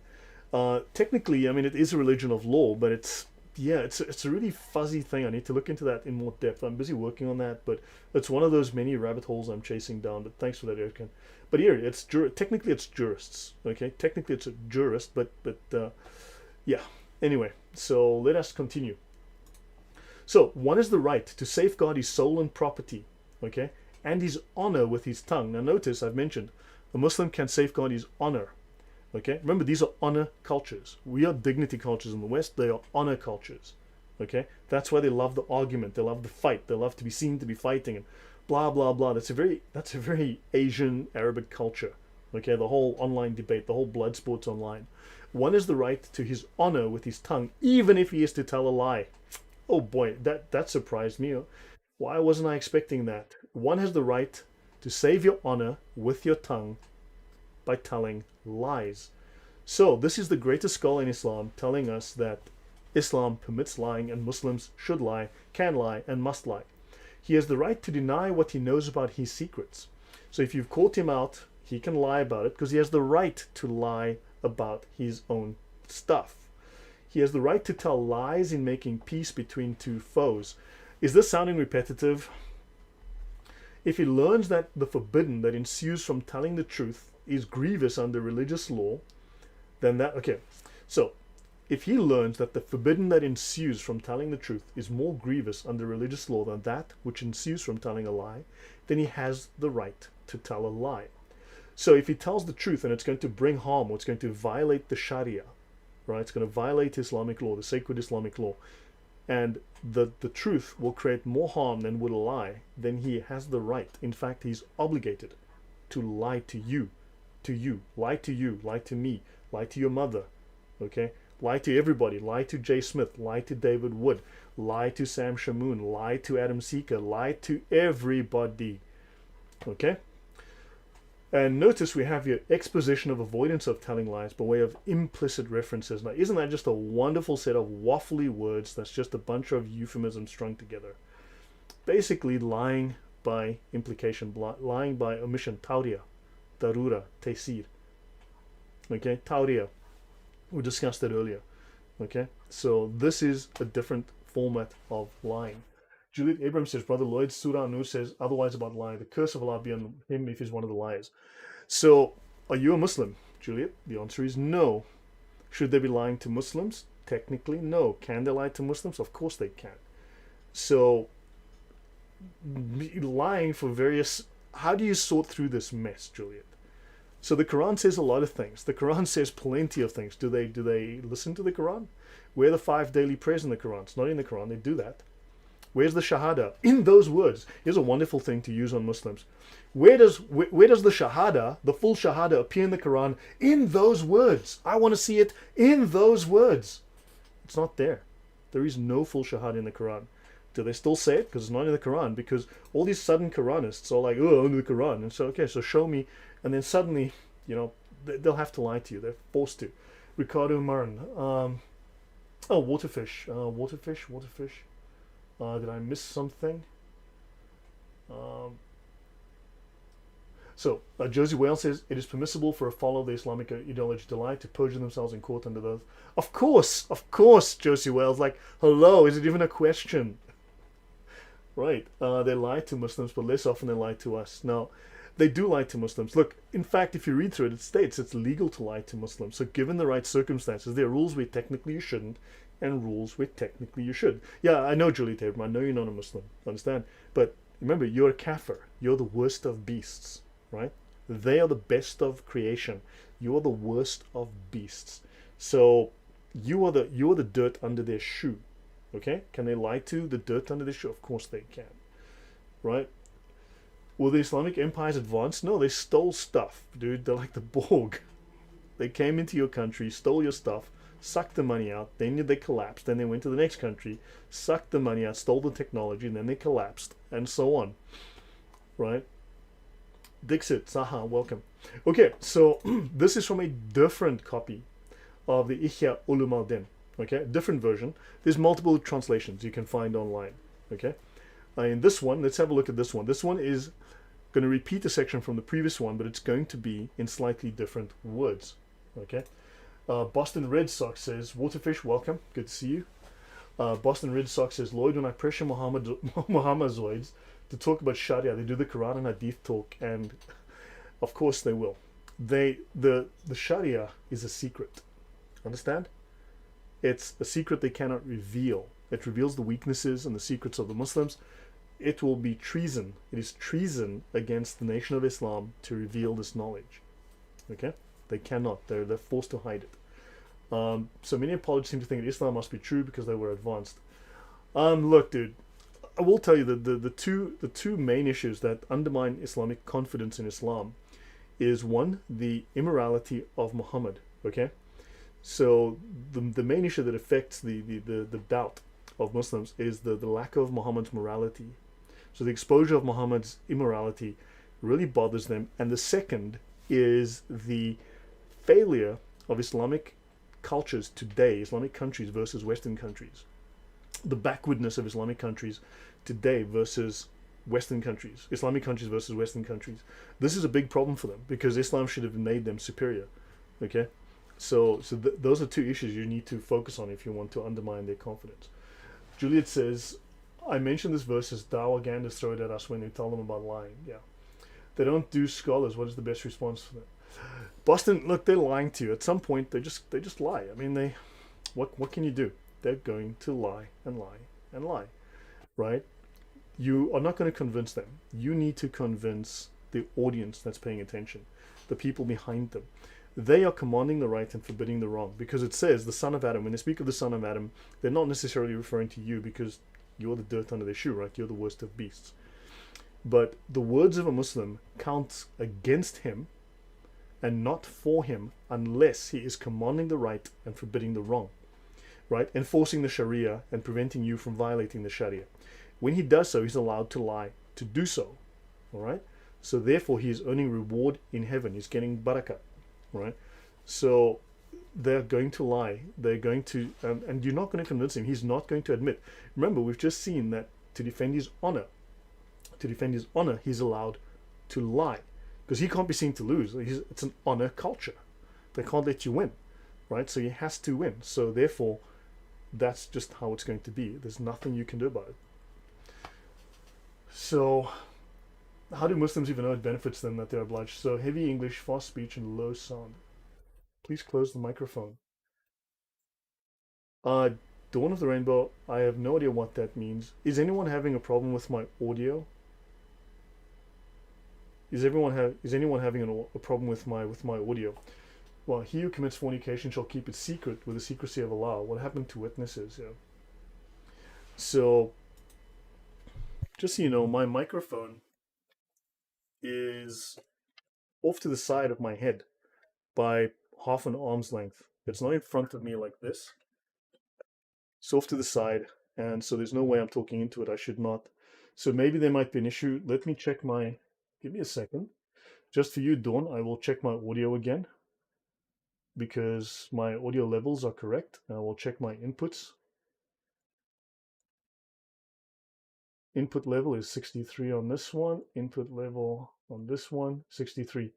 Speaker 1: Technically, I mean, it is a religion of law, but it's a really fuzzy thing. I need to look into that in more depth. I'm busy working on that, but it's one of those many rabbit holes I'm chasing down. But thanks for that, Erkan. But here, technically it's jurists. Okay, technically it's a jurist, but yeah. Anyway, so let us continue. So one is the right to safeguard his soul and property, okay, and his honor with his tongue. Now notice I've mentioned a Muslim can safeguard his honor. Okay, remember these are honor cultures. We are dignity cultures in the West. They are honor cultures. Okay, that's why they love the argument. They love the fight. They love to be seen to be fighting and blah blah blah. That's a very Asian Arabic culture. Okay, the whole online debate, the whole blood sports online. One is the right to his honor with his tongue, even if he is to tell a lie. Oh boy, that surprised me. Why wasn't I expecting that? One has the right to save your honor with your tongue by telling lies. So this is the greatest scholar in Islam telling us that Islam permits lying and Muslims should lie, can lie, and must lie. He has the right to deny what he knows about his secrets. So if you've caught him out, he can lie about it because he has the right to lie about his own stuff. He has the right to tell lies in making peace between two foes. Is this sounding repetitive? If he learns that the forbidden that ensues from telling the truth is grievous under religious law, then that, okay. So if he learns that the forbidden that ensues from telling the truth is more grievous under religious law than that which ensues from telling a lie, then he has the right to tell a lie. So if he tells the truth and it's going to bring harm or it's going to violate the Sharia, right? It's going to violate Islamic law, the sacred Islamic law, and the truth will create more harm than would a lie, then he has the right. In fact, he's obligated to lie to you, lie to you, lie to me, lie to your mother, okay? Lie to everybody, lie to Jay Smith, lie to David Wood, lie to Sam Shamoon, lie to Adam Seeker, lie to everybody, okay? And notice we have here exposition of avoidance of telling lies by way of implicit references. Now, isn't that just a wonderful set of waffly words that's just a bunch of euphemisms strung together? Basically, lying by implication, lying by omission, tawriya, darura, taysir. Okay, tawriya. We discussed that earlier. Okay, so this is a different format of lying. Juliet Abrams says, Brother Lloyd, Surah Nur says otherwise about lying. The curse of Allah be on him if he's one of the liars. So, are you a Muslim, Juliet? The answer is no. Should they be lying to Muslims? Technically, no. Can they lie to Muslims? Of course they can. So, lying for various... How do you sort through this mess, Juliet? So the Quran says a lot of things. The Quran says plenty of things. Do they listen to the Quran? Where are the 5 daily prayers in the Quran? It's not in the Quran. They do that. Where's the Shahada? In those words. Here's a wonderful thing to use on Muslims. Where does the Shahada, the full Shahada, appear in the Quran? In those words. I want to see it in those words. It's not there. There is no full Shahada in the Quran. Do they still say it? Because it's not in the Quran. Because all these sudden Quranists are like, oh, only the Quran. And so, okay, so show me. And then suddenly, you know, they'll have to lie to you. They're forced to. Ricardo Martin. Waterfish. Waterfish. Did I miss something? Josie Whale says, it is permissible for a follower of the Islamic ideology to lie, to perjure themselves in court under oath. Of course, Josie Whale's like, hello, is it even a question? Right, they lie to Muslims, but less often they lie to us. Now, they do lie to Muslims. Look, in fact, if you read through it, it states it's legal to lie to Muslims. So given the right circumstances, there are rules where technically you shouldn't, and rules where technically you should. Yeah, I know, Julie Tabram, I know you're not a Muslim, understand? But remember, you're a kafir. You're the worst of beasts, right? They are the best of creation. You are the worst of beasts. So you are the dirt under their shoe, okay? Can they lie to the dirt under their shoe? Of course they can, right? Were the Islamic empires advanced? No, they stole stuff, dude. They're like the Borg. They came into your country, stole your stuff, sucked the money out, then they collapsed, then they went to the next country, sucked the money out, stole the technology, and then they collapsed, and so on, right? Dixit, Saha, welcome. Okay, so this is from a different copy of the Ihya Ulum al-Din, okay? Different version. There's multiple translations you can find online, okay? In this one, let's have a look at this one. This one is going to repeat a section from the previous one, but it's going to be in slightly different words, okay? Boston Red Sox says, Waterfish, welcome. Good to see you. Boston Red Sox says, Lloyd, when I pressure Mohammedoids to talk about Sharia, they do the Quran and Hadith talk, and of course they will. The Sharia is a secret. Understand? It's a secret they cannot reveal. It reveals the weaknesses and the secrets of the Muslims. It will be treason. It is treason against the nation of Islam to reveal this knowledge. Okay? They cannot. They're forced to hide it. So many apologists seem to think that Islam must be true because they were advanced. Look, dude, I will tell you that the two main issues that undermine Islamic confidence in Islam is, one, the immorality of Muhammad. Okay? So the main issue that affects the doubt of Muslims is the lack of Muhammad's morality. So the exposure of Muhammad's immorality really bothers them. And the second is the failure of Islamic cultures today, Islamic countries versus Western countries, the backwardness of Islamic countries today versus Western countries, Islamic countries versus Western countries. This is a big problem for them because Islam should have made them superior. Okay, so those are two issues you need to focus on if you want to undermine their confidence. Juliet says, I mentioned this verse as Dawah Ganders throw it at us when they tell them about lying. Yeah, they don't do scholars. What is the best response for them? Boston, look, they're lying to you. At some point, they just lie. I mean, what can you do? They're going to lie and lie and lie, right? You are not going to convince them. You need to convince the audience that's paying attention, the people behind them. They are commanding the right and forbidding the wrong, because it says the son of Adam. When they speak of the son of Adam, they're not necessarily referring to you because you're the dirt under their shoe, right? You're the worst of beasts. But the words of a Muslim count against him and not for him unless he is commanding the right and forbidding the wrong, right? Enforcing the Sharia and preventing you from violating the Sharia. When he does so, he's allowed to lie to do so, all right? So therefore, he is earning reward in heaven. He's getting barakah, right? So they're going to lie. They're going to, and you're not going to convince him. He's not going to admit. Remember, we've just seen that to defend his honor, he's allowed to lie because he can't be seen to lose. It's an honor culture. They can't let you win, right? So he has to win. So therefore, that's just how it's going to be. There's nothing you can do about it. So how do Muslims even know it benefits them that they're obliged? So heavy English, fast speech, and low sound. Please close the microphone. Dawn of the Rainbow, I have no idea what that means. Is anyone having a problem with my audio? Is anyone having a problem with my audio? Well, he who commits fornication shall keep it secret with the secrecy of Allah. What happened to witnesses? Yeah. So, just so you know, my microphone is off to the side of my head by half an arm's length. It's not in front of me like this. It's off to the side, and so there's no way I'm talking into it. I should not. So maybe there might be an issue. Let me check my. Give me a second. Just for you, Dawn, I will check my audio again because my audio levels are correct. I will check my inputs. Input level is 63 on this one. Input level on this one, 63.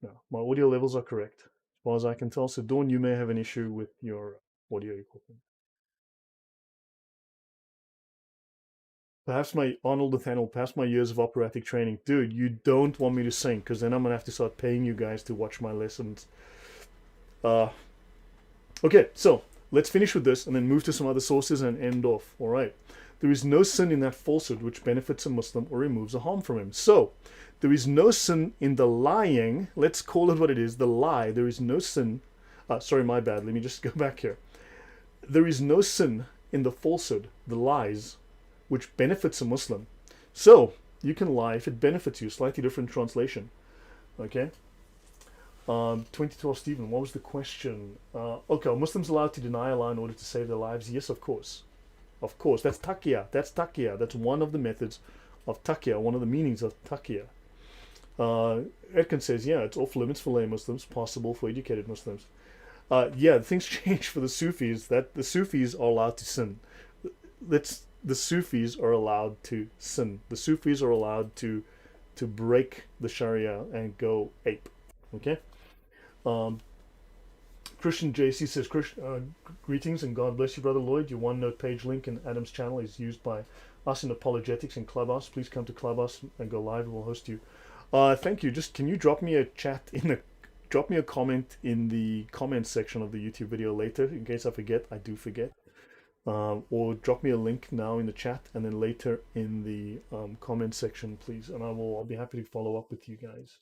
Speaker 1: No, my audio levels are correct as far as I can tell. So Dawn, you may have an issue with your audio equipment. Perhaps my Arnold Nathaniel, perhaps my years of operatic training. Dude, you don't want me to sing because then I'm going to have to start paying you guys to watch my lessons. Okay, so let's finish with this and then move to some other sources and end off. All right. There is no sin in that falsehood which benefits a Muslim or removes a harm from him. So, there is no sin in the lying. Let's call it what it is, the lie. There is no sin. Sorry, my bad. Let me just go back here. There is no sin in the falsehood, the lies, which benefits a Muslim. So, you can lie if it benefits you. Slightly different translation. Okay? 2012 Stephen, what was the question? Okay, are Muslims allowed to deny Allah in order to save their lives? Yes, of course. Of course, that's taqiyya. That's taqiyya. That's one of the methods of taqiyya, one of the meanings of taqiyya. Edkin says, yeah, it's off limits for lay Muslims, possible for educated Muslims. Yeah, things change for the Sufis. That the Sufis are allowed to sin. The Sufis are allowed to sin. The Sufis are allowed to break the Sharia and go ape. Okay. Christian JC says, greetings and God bless you, Brother Lloyd. Your OneNote page link in Adam's channel is used by us in Apologetics and Clubhouse. Please come to Clubhouse and go live. We'll host you. Thank you. Just can you drop me a drop me a comment in the comments section of the YouTube video later in case I forget. I do forget. Or drop me a link now in the chat and then later in the comment section, please. And I'll be happy to follow up with you guys.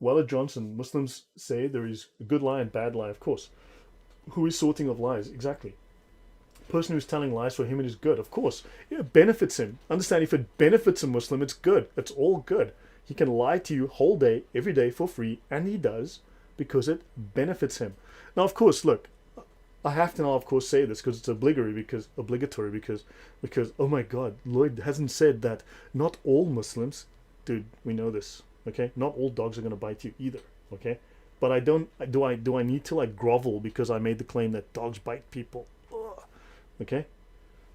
Speaker 1: Weller Johnson, Muslims say there is a good lie and bad lie, of course. Who is sorting of lies? Exactly. Person who's telling lies, for him it is good, of course. It benefits him. Understand, if it benefits a Muslim, it's good. It's all good. He can lie to you whole day, every day for free, and he does because it benefits him. Now, of course, look, I have to now, of course, say this because it's obligatory because oh my God, Lloyd hasn't said that not all Muslims, dude, we know this. Okay, not all dogs are going to bite you either. Okay, but I don't. Do I need to like grovel because I made the claim that dogs bite people? Ugh. Okay,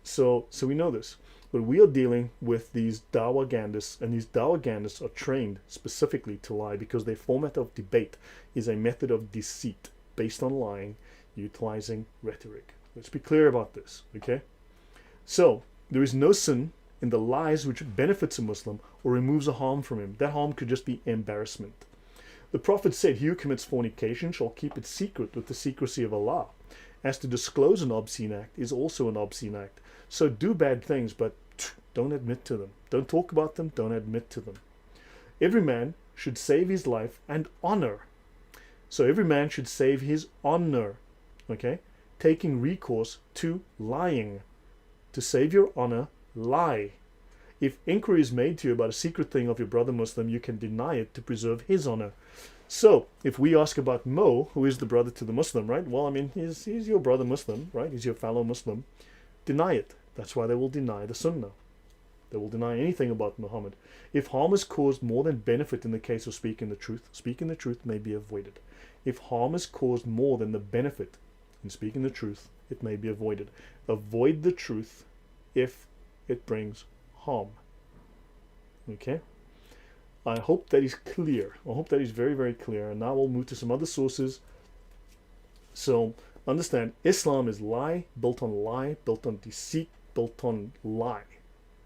Speaker 1: so we know this, but we are dealing with these Dawagandists, and these Dawagandists are trained specifically to lie because their format of debate is a method of deceit based on lying, utilizing rhetoric. Let's be clear about this, okay? So there is no sin in the lies which benefits a Muslim or removes a harm from him. That harm could just be embarrassment. The Prophet said, "He who commits fornication shall keep it secret with the secrecy of Allah." As to disclose an obscene act is also an obscene act. So do bad things, but don't admit to them. Don't talk about them, don't admit to them. Every man should save his life and honor. So every man should save his honor, okay? Taking recourse to lying. To save your honor, lie. If inquiry is made to you about a secret thing of your brother Muslim, you can deny it to preserve his honor. So, if we ask about Mo, who is the brother to the Muslim, right? Well, I mean, he's your brother Muslim, right? He's your fellow Muslim. Deny it. That's why they will deny the Sunnah. They will deny anything about Muhammad. If harm is caused more than benefit in the case of speaking the truth may be avoided. If harm is caused more than the benefit in speaking the truth, it may be avoided. Avoid the truth if it brings harm. Okay? I hope that is clear. I hope that is very, very clear. And now we'll move to some other sources. So understand, Islam is lie, built on deceit, built on lie.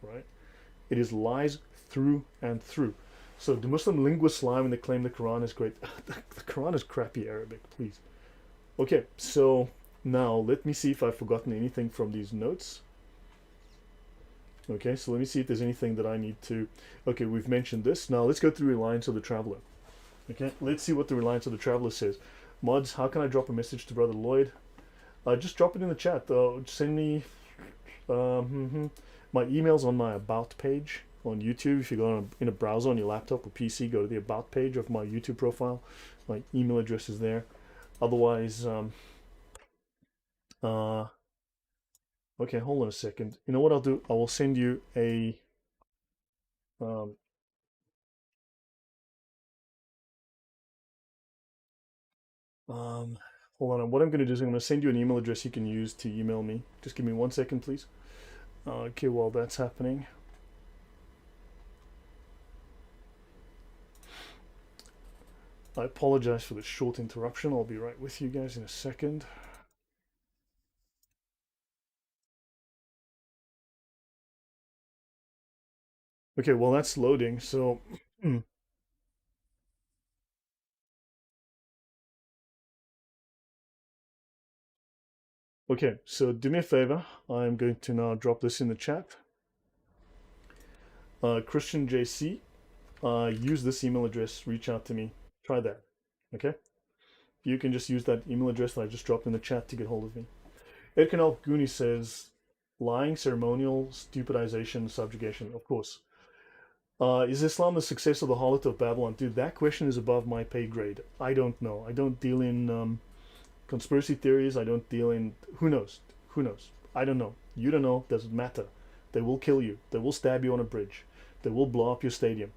Speaker 1: Right? It is lies through and through. So do Muslim linguists lie when they claim the Quran is great? The Quran is crappy Arabic, please. Okay, so now let me see if I've forgotten anything from these notes. Okay, so let me see if there's anything that I need to... Okay, we've mentioned this. Now let's go through Reliance of the Traveler. Okay, let's see what the Reliance of the Traveler says. Mods, how can I drop a message to Brother Lloyd? Just drop it in the chat. Send me... my email's on my About page on YouTube. If you go in a browser on your laptop or PC, go to the About page of my YouTube profile. My email address is there. Otherwise... okay, hold on a second. You know what I'll do? I will send you a... hold on. What I'm going to do is I'm going to send you an email address you can use to email me. Just give me 1 second, please. Okay, while that's happening. I apologize for the short interruption. I'll be right with you guys in a second. Okay, well, that's loading, so... Okay, so do me a favor. I'm going to now drop this in the chat. Christian JC, use this email address, reach out to me. Try that, okay? You can just use that email address that I just dropped in the chat to get hold of me. Edkin Al-Guni says, lying, ceremonial, stupidization, subjugation, of course. Is Islam the success of the harlot of Babylon? Dude, that question is above my pay grade. I don't know. I don't deal in conspiracy theories. I don't deal in... Who knows? Who knows? I don't know. You don't know. Doesn't matter. They will kill you. They will stab you on a bridge. They will blow up your stadium.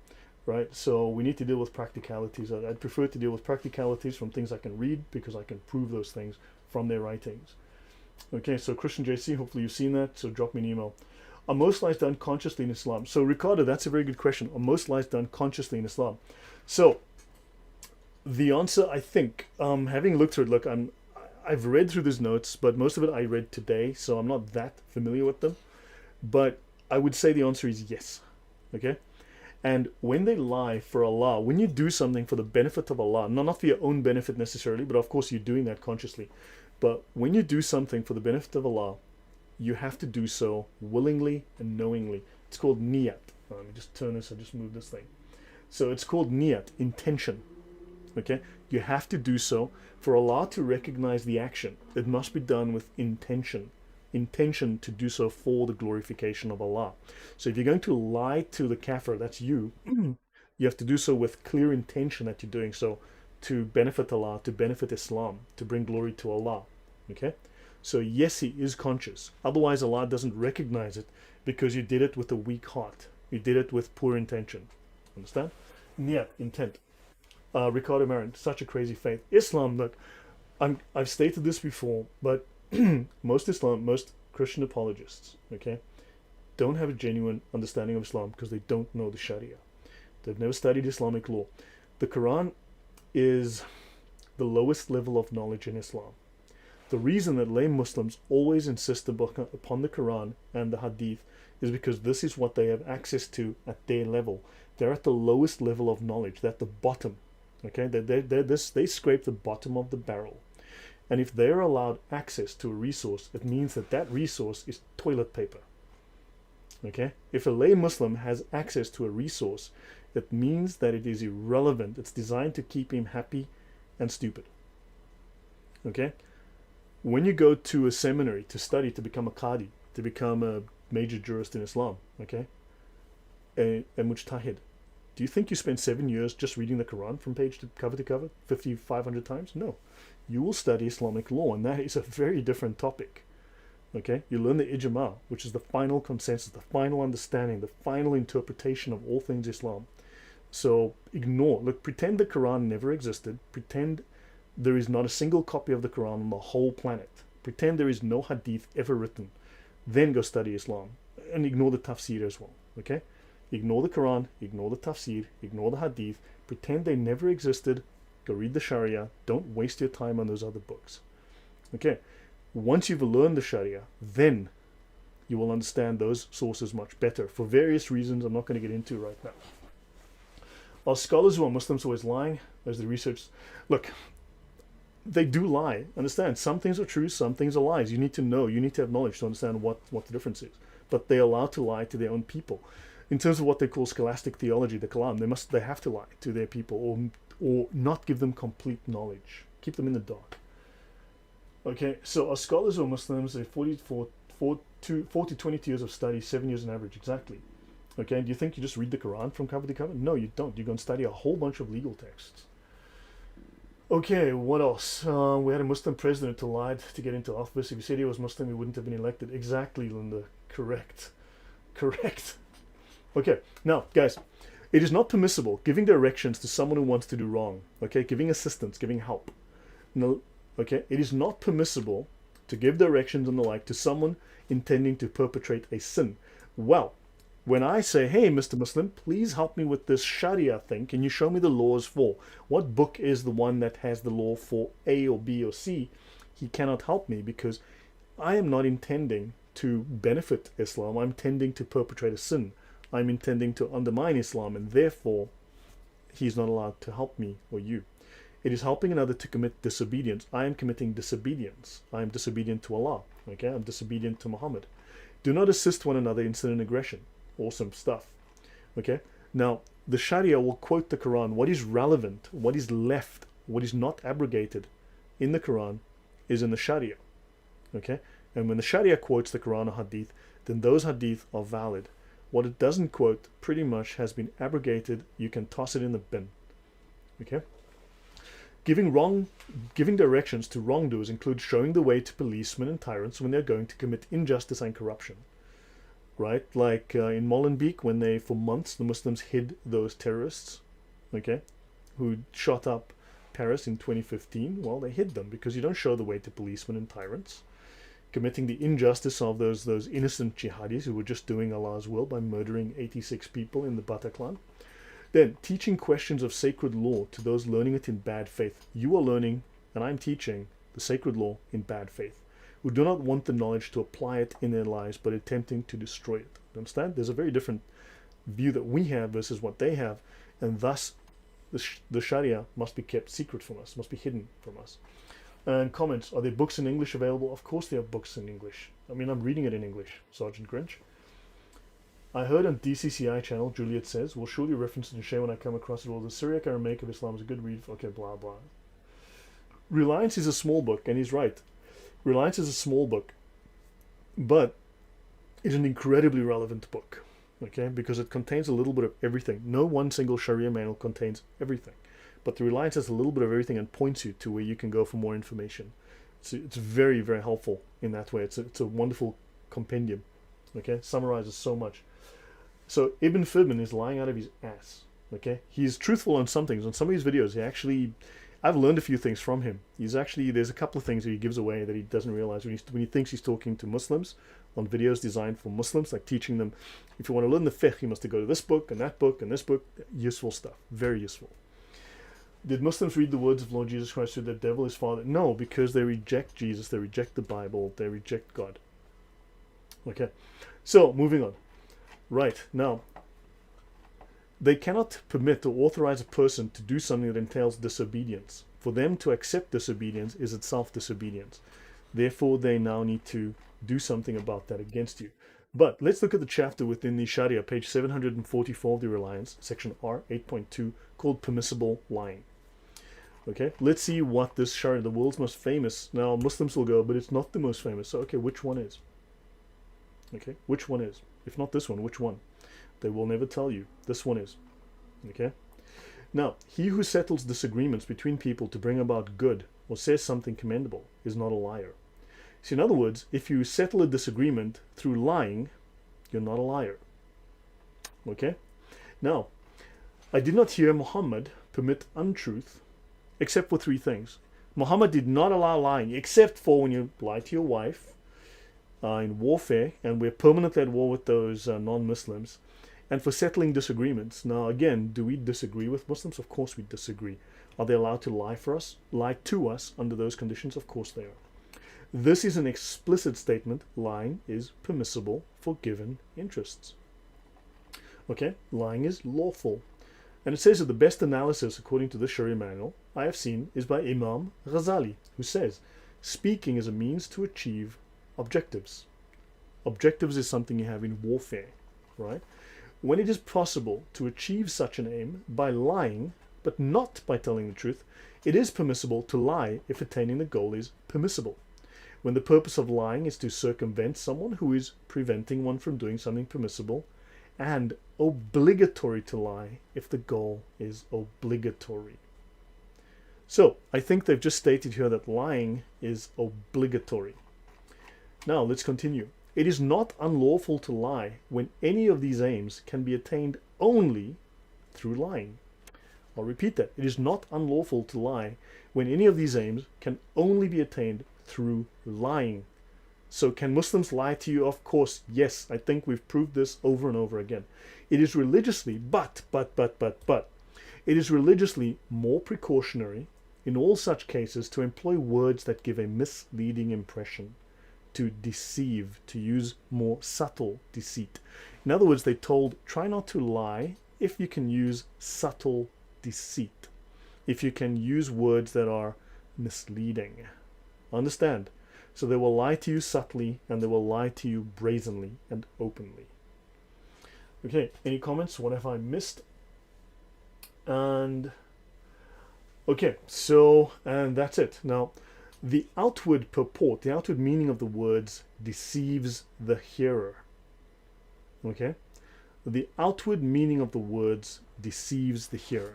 Speaker 1: Right? So we need to deal with practicalities. I'd prefer to deal with practicalities from things I can read because I can prove those things from their writings. Okay, so Christian JC, hopefully you've seen that. So drop me an email. Are most lies done consciously in Islam? So Ricardo, that's a very good question. Are most lies done consciously in Islam? So the answer, I think, having looked through it, look, I've read through these notes, but most of it I read today, so I'm not that familiar with them. But I would say the answer is yes. Okay? And when they lie for Allah, when you do something for the benefit of Allah, not for your own benefit necessarily, but of course you're doing that consciously. But when you do something for the benefit of Allah, you have to do so willingly and knowingly. It's called niyat. Let me just turn this, I just moved this thing. So it's called niyat, intention. Okay? You have to do so for Allah to recognize the action. It must be done with intention. Intention to do so for the glorification of Allah. So if you're going to lie to the kafir, that's you, you have to do so with clear intention that you're doing so to benefit Allah, to benefit Islam, to bring glory to Allah. Okay? So yes, he is conscious. Otherwise, Allah doesn't recognize it because you did it with a weak heart. You did it with poor intention. Understand? Yeah, intent. Ricardo Marin, such a crazy faith. Islam, look, I've stated this before, but most Christian apologists, okay, don't have a genuine understanding of Islam because they don't know the Sharia. They've never studied Islamic law. The Quran is the lowest level of knowledge in Islam. The reason that lay Muslims always insist upon the Quran and the Hadith is because this is what they have access to at their level. They're at the lowest level of knowledge. They're at the bottom. Okay, they scrape the bottom of the barrel. And if they're allowed access to a resource, it means that that resource is toilet paper. Okay, if a lay Muslim has access to a resource, it means that it is irrelevant. It's designed to keep him happy and stupid. Okay, when you go to a seminary to study to become a qadi, to become a major jurist in Islam, okay, a mujtahid, do you think you spend 7 years just reading the Quran from page to cover, 500 times? No. You will study Islamic law, and that is a very different topic. Okay? You learn the ijma, which is the final consensus, the final understanding, the final interpretation of all things Islam. So pretend the Quran never existed. Pretend there is not a single copy of the Quran on the whole planet. Pretend there is no hadith ever written. Then go study Islam. And ignore the tafsir as well. Okay? Ignore the Quran, ignore the tafsir, ignore the hadith. Pretend they never existed. Go read the Sharia. Don't waste your time on those other books. Okay? Once you've learned the Sharia, then you will understand those sources much better for various reasons I'm not going to get into right now. Are scholars who are Muslims always lying? There's the research. Look, they do lie. Understand, some things are true, some things are lies. You need to know, you need to have knowledge to understand what the difference is. But they're allowed to lie to their own people. In terms of what they call scholastic theology, the Kalam, they have to lie to their people or not give them complete knowledge. Keep them in the dark. Okay, so our scholars or Muslims, they're 40 to 22 years of study, 7 years on average, exactly. Okay, do you think you just read the Quran from cover to cover? No, you don't. You go and study a whole bunch of legal texts. Okay, what else? We had a Muslim president who lied to get into office. If he said he was Muslim, he wouldn't have been elected. Exactly, Linda. Correct. Okay, now, guys, it is not permissible giving directions to someone who wants to do wrong. Okay, giving assistance, giving help. No. Okay, it is not permissible to give directions and the like to someone intending to perpetrate a sin. Well, when I say, hey, Mr. Muslim, please help me with this Sharia thing, can you show me the laws for? What book is the one that has the law for A or B or C? He cannot help me because I am not intending to benefit Islam. I'm intending to perpetrate a sin. I'm intending to undermine Islam, and therefore he's not allowed to help me or you. It is helping another to commit disobedience. I am committing disobedience. I am disobedient to Allah. Okay, I'm disobedient to Muhammad. Do not assist one another in sin and aggression. Awesome stuff. Okay, now the Sharia will quote the Quran. What is relevant, what is left, what is not abrogated in the Quran is in the Sharia. Okay, and when the Sharia quotes the Quran or Hadith, then those Hadith are valid. What it doesn't quote pretty much has been abrogated. You can toss it in the bin. Okay. Giving directions to wrongdoers includes showing the way to policemen and tyrants when they're going to commit injustice and corruption. Right? Like in Molenbeek, when for months, the Muslims hid those terrorists, okay, who shot up Paris in 2015. Well, they hid them because you don't show the way to policemen and tyrants. Committing the injustice of those innocent jihadis who were just doing Allah's will by murdering 86 people in the Bataclan. Then, teaching questions of sacred law to those learning it in bad faith. You are learning, and I'm teaching, the sacred law in bad faith, who do not want the knowledge to apply it in their lives, but attempting to destroy it. Understand? There's a very different view that we have versus what they have, and thus the Sharia must be kept secret from us, must be hidden from us. And comments, are there books in English available? Of course there are books in English. I mean, I'm reading it in English, Sergeant Grinch. I heard on DCCI channel, Juliet says, will surely reference it and share when I come across it all. The Syriac Aramaic of Islam is a good read. Okay, blah, blah. Reliance is a small book, and he's right. Reliance is a small book, but it's an incredibly relevant book, okay, because it contains a little bit of everything. No one single Sharia manual contains everything, but the Reliance has a little bit of everything and points you to where you can go for more information. It's very, very helpful in that way. It's a wonderful compendium, okay, summarizes so much. So Ibn Firman is lying out of his ass, Okay, he's truthful on some things. On some of his videos, I've learned a few things from him. There's a couple of things that he gives away that he doesn't realize when he thinks he's talking to Muslims on videos designed for Muslims, like teaching them, if you want to learn the fiqh, you must go to this book and that book and this book. Useful stuff, very useful. Did Muslims read the words of Lord Jesus Christ, who the devil is father? No, because they reject Jesus, they reject the Bible, they reject God. Okay, so moving on. Right, now, they cannot permit or authorize a person to do something that entails disobedience. For them to accept disobedience is itself disobedience. Therefore, they now need to do something about that against you. But let's look at the chapter within the Sharia, page 744 of the Reliance, section R, 8.2, called Permissible Lying. Okay, let's see what this Sharia, the world's most famous. Now, Muslims will go, but it's not the most famous. So, okay, which one is? Okay, which one is? If not this one, which one? They will never tell you. This one is. Okay? Now, he who settles disagreements between people to bring about good or says something commendable is not a liar. So in other words, if you settle a disagreement through lying, you're not a liar. Okay? Now, I did not hear Muhammad permit untruth except for three things. Muhammad did not allow lying except for when you lie to your wife in warfare, and we're permanently at war with those non-Muslims, and for settling disagreements. Now again, do we disagree with Muslims? Of course we disagree. Are they allowed to lie to us under those conditions? Of course they are. This is an explicit statement. Lying is permissible for given interests. Okay, lying is lawful. And it says that the best analysis, according to the Sharia manual, I have seen is by Imam Ghazali, who says, speaking is a means to achieve objectives. Objectives is something you have in warfare, right? When it is possible to achieve such an aim by lying, but not by telling the truth, it is permissible to lie if attaining the goal is permissible. When the purpose of lying is to circumvent someone who is preventing one from doing something permissible, and obligatory to lie if the goal is obligatory. So, I think they've just stated here that lying is obligatory. Now, let's continue. It is not unlawful to lie when any of these aims can be attained only through lying. I'll repeat that. It is not unlawful to lie when any of these aims can only be attained through lying. So can Muslims lie to you? Of course, yes. I think we've proved this over and over again. It is religiously, but, it is religiously more precautionary in all such cases to employ words that give a misleading impression, to deceive, to use more subtle deceit. In other words, they told, try not to lie if you can use subtle deceit, if you can use words that are misleading. Understand? So they will lie to you subtly, and they will lie to you brazenly and openly. Okay, any comments? What have I missed? And okay, so, and that's it. Now, the outward purport, the outward meaning of the words deceives the hearer. Okay? The outward meaning of the words deceives the hearer.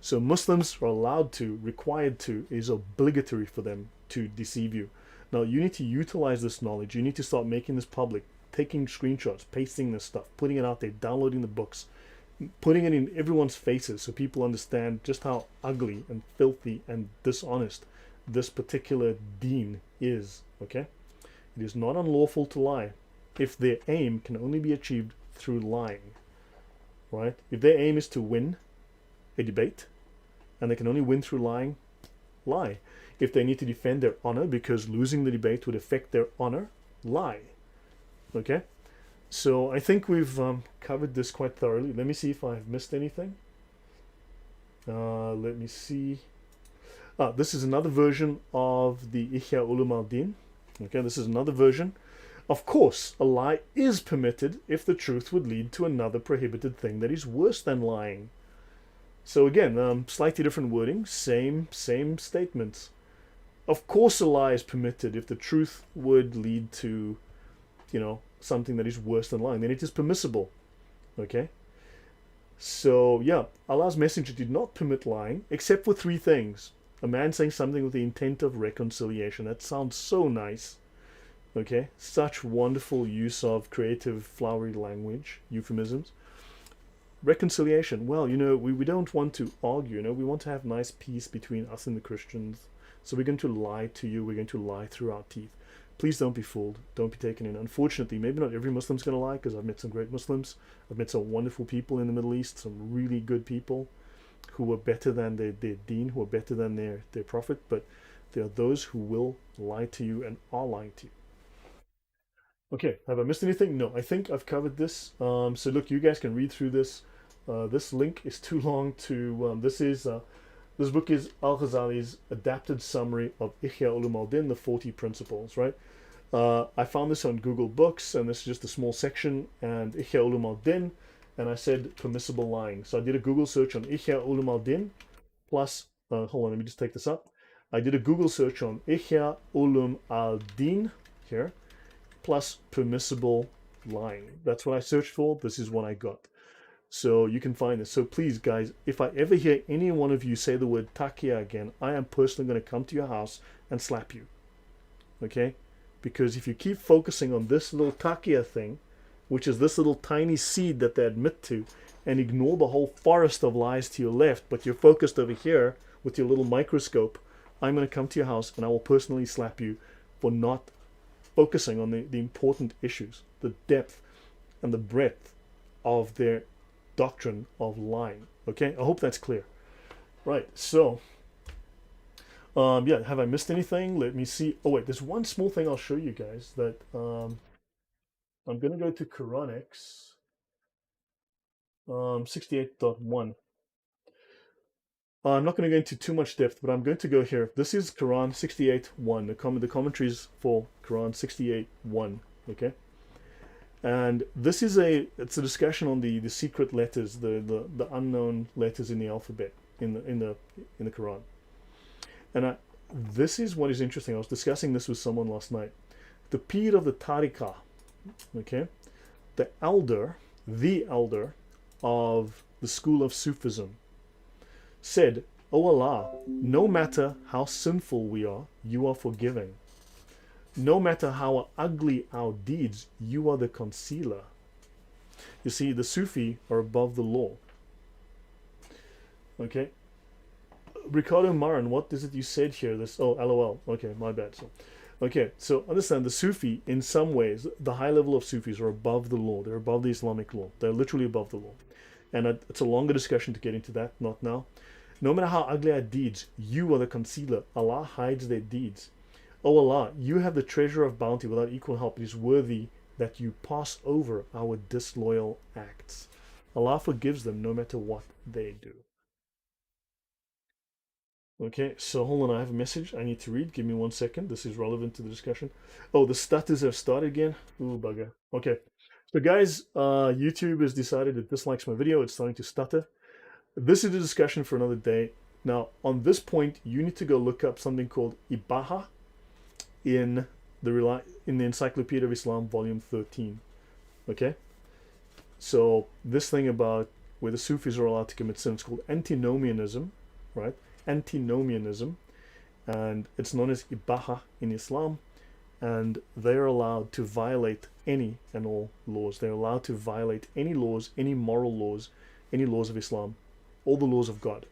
Speaker 1: So Muslims are allowed to, required to, is obligatory for them to deceive you. Now you need to utilize this knowledge. You need to start making this public, taking screenshots, pasting this stuff, putting it out there, downloading the books, putting it in everyone's faces so people understand just how ugly and filthy and dishonest this particular deen is. Okay? It is not unlawful to lie if their aim can only be achieved through lying. Right? If their aim is to win a debate and they can only win through lying, lie. If they need to defend their honor because losing the debate would affect their honor, lie. Okay? So I think we've covered this quite thoroughly. Let me see if I've missed anything. Let me see. This is another version of the Ihya Ulum al-Din. Okay, this is another version. Of course, a lie is permitted if the truth would lead to another prohibited thing that is worse than lying. So again, slightly different wording, same statements. Of course a lie is permitted if the truth would lead to, something that is worse than lying. Then it is permissible. Okay? So, yeah, Allah's messenger did not permit lying, except for three things. A man saying something with the intent of reconciliation. That sounds so nice. Okay? Such wonderful use of creative, flowery language, euphemisms. Reconciliation. Well, we don't want to argue, we want to have nice peace between us and the Christians. So we're going to lie to you. We're going to lie through our teeth. Please don't be fooled. Don't be taken in. Unfortunately, maybe not every Muslim's going to lie, because I've met some great Muslims. I've met some wonderful people in the Middle East, some really good people who are better than their deen, who are better than their prophet. But there are those who will lie to you and are lying to you. Okay, have I missed anything? No, I think I've covered this. So look, you guys can read through this. This link is too long to. This book is Al Ghazali's adapted summary of Ihya Ulum al Din, the 40 Principles. Right. I found this on Google Books, and this is just a small section, and Ihya Ulum al Din, and I said permissible lying. So I did a Google search on Ihya Ulum al Din, plus. Hold on, let me just take this up. I did a Google search on Ihya Ulum al Din here, plus permissible lying. That's what I searched for. This is what I got. So you can find this. So please, guys, if I ever hear any one of you say the word taqiyya again, I am personally going to come to your house and slap you. Okay? Because if you keep focusing on this little taqiyya thing, which is this little tiny seed that they admit to, and ignore the whole forest of lies to your left, but you're focused over here with your little microscope, I'm going to come to your house and I will personally slap you for not focusing on the important issues, the depth and the breadth of their doctrine of lying. Okay, I hope that's clear. Right, so yeah, have I missed anything? Let me see. Oh wait, there's one small thing I'll show you guys that I'm gonna go to Quranics 68.1. I'm not going to go into too much depth, but I'm going to go here. This is Quran 68.1, the commentaries for Quran 68.1, okay? And this is it's a discussion on the secret letters, the unknown letters in the alphabet in the Quran. And this is what is interesting. I was discussing this with someone last night. The Pir of the Tariqah, okay? The elder of the school of Sufism, said, "O Allah, no matter how sinful we are, you are forgiving. No matter how ugly our deeds, you are the concealer." You see, the Sufi are above the law. Okay? Ricardo Maran, what is it you said here? LOL. Okay, my bad. So understand, the Sufi, in some ways, the high level of Sufis are above the law. They're above the Islamic law. They're literally above the law. And it's a longer discussion to get into that, not now. No matter how ugly our deeds, you are the concealer. Allah hides their deeds. O Allah, you have the treasure of bounty without equal help. It is worthy that you pass over our disloyal acts. Allah forgives them no matter what they do. Okay, so hold on, I have a message I need to read. Give me 1 second. This is relevant to the discussion. Oh, the stutters have started again. Ooh, bugger. Okay. So guys, YouTube has decided it dislikes my video. It's starting to stutter. This is a discussion for another day. Now, on this point, you need to go look up something called Ibaha in the Encyclopedia of Islam, volume 13. Okay? So this thing about where the Sufis are allowed to commit sin, it's called antinomianism, right? Antinomianism, and it's known as Ibaha in Islam, and they're allowed to violate any and all laws. They're allowed to violate any laws, any moral laws, any laws of Islam, all the laws of God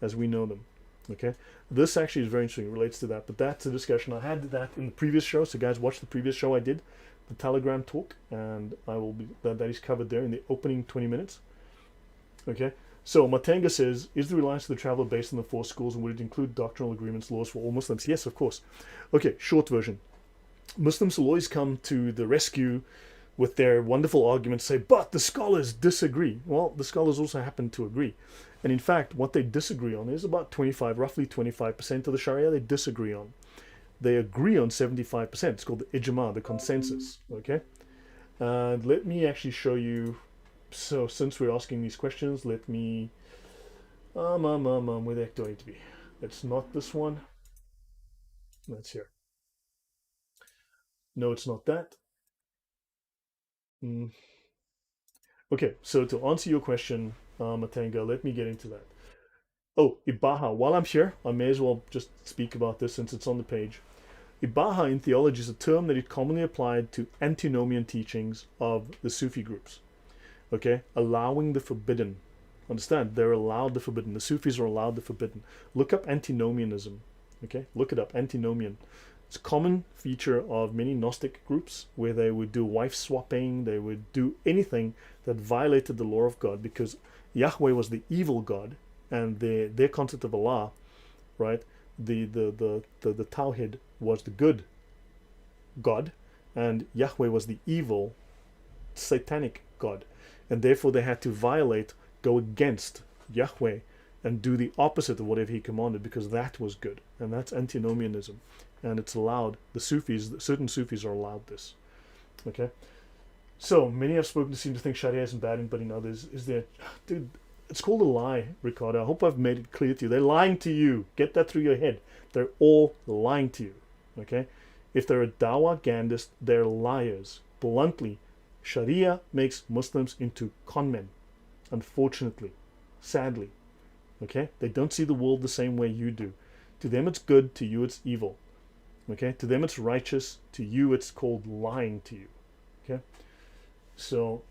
Speaker 1: as we know them. Okay, this actually is very interesting. It relates to that, but that's a discussion. I had that in the previous show, so guys, watch the previous show I did, the Telegram talk, and I will be that is covered there in the opening 20 minutes. Okay, so Matenga says, is the reliance of the traveler based on the 4 schools, and would it include doctrinal agreements, laws for all Muslims? Yes, of course. Okay, short version. Muslims will always come to the rescue with their wonderful arguments, say, but the scholars disagree. Well, the scholars also happen to agree. And in fact, what they disagree on is about roughly 25% of the Sharia they disagree on. They agree on 75%. It's called the ijma, the consensus. Okay? And let me actually show you. So since we're asking these questions, let me where the heck do I need to be? It's not this one. That's here. No, it's not that. Okay, so to answer your question, Matenga, let me get into that. Oh, Ibaha. While I'm here, I may as well just speak about this since it's on the page. Ibaha in theology is a term that is commonly applied to antinomian teachings of the Sufi groups. Okay, allowing the forbidden. Understand? They're allowed the forbidden. The Sufis are allowed the forbidden. Look up antinomianism. Okay, look it up. Antinomian. It's a common feature of many Gnostic groups where they would do wife swapping. They would do anything that violated the law of God because Yahweh was the evil God, and their concept of Allah, right? The Tawhid was the good God, and Yahweh was the evil satanic God, and therefore they had to violate, go against Yahweh, and do the opposite of whatever He commanded because that was good, and that's antinomianism, and it's allowed. The Sufis, certain Sufis, are allowed this. Okay, so many I've spoken to seem to think Sharia isn't bad, but in others, is there, dude? It's called a lie, Ricardo. I hope I've made it clear to you. They're lying to you. Get that through your head. They're all lying to you. Okay, if they're a Dawa Gandhist, they're liars. Bluntly, Sharia makes Muslims into conmen, unfortunately, sadly. Okay? They don't see the world the same way you do. To them it's good, to you it's evil. Okay? To them it's righteous, to you it's called lying to you. Okay? So,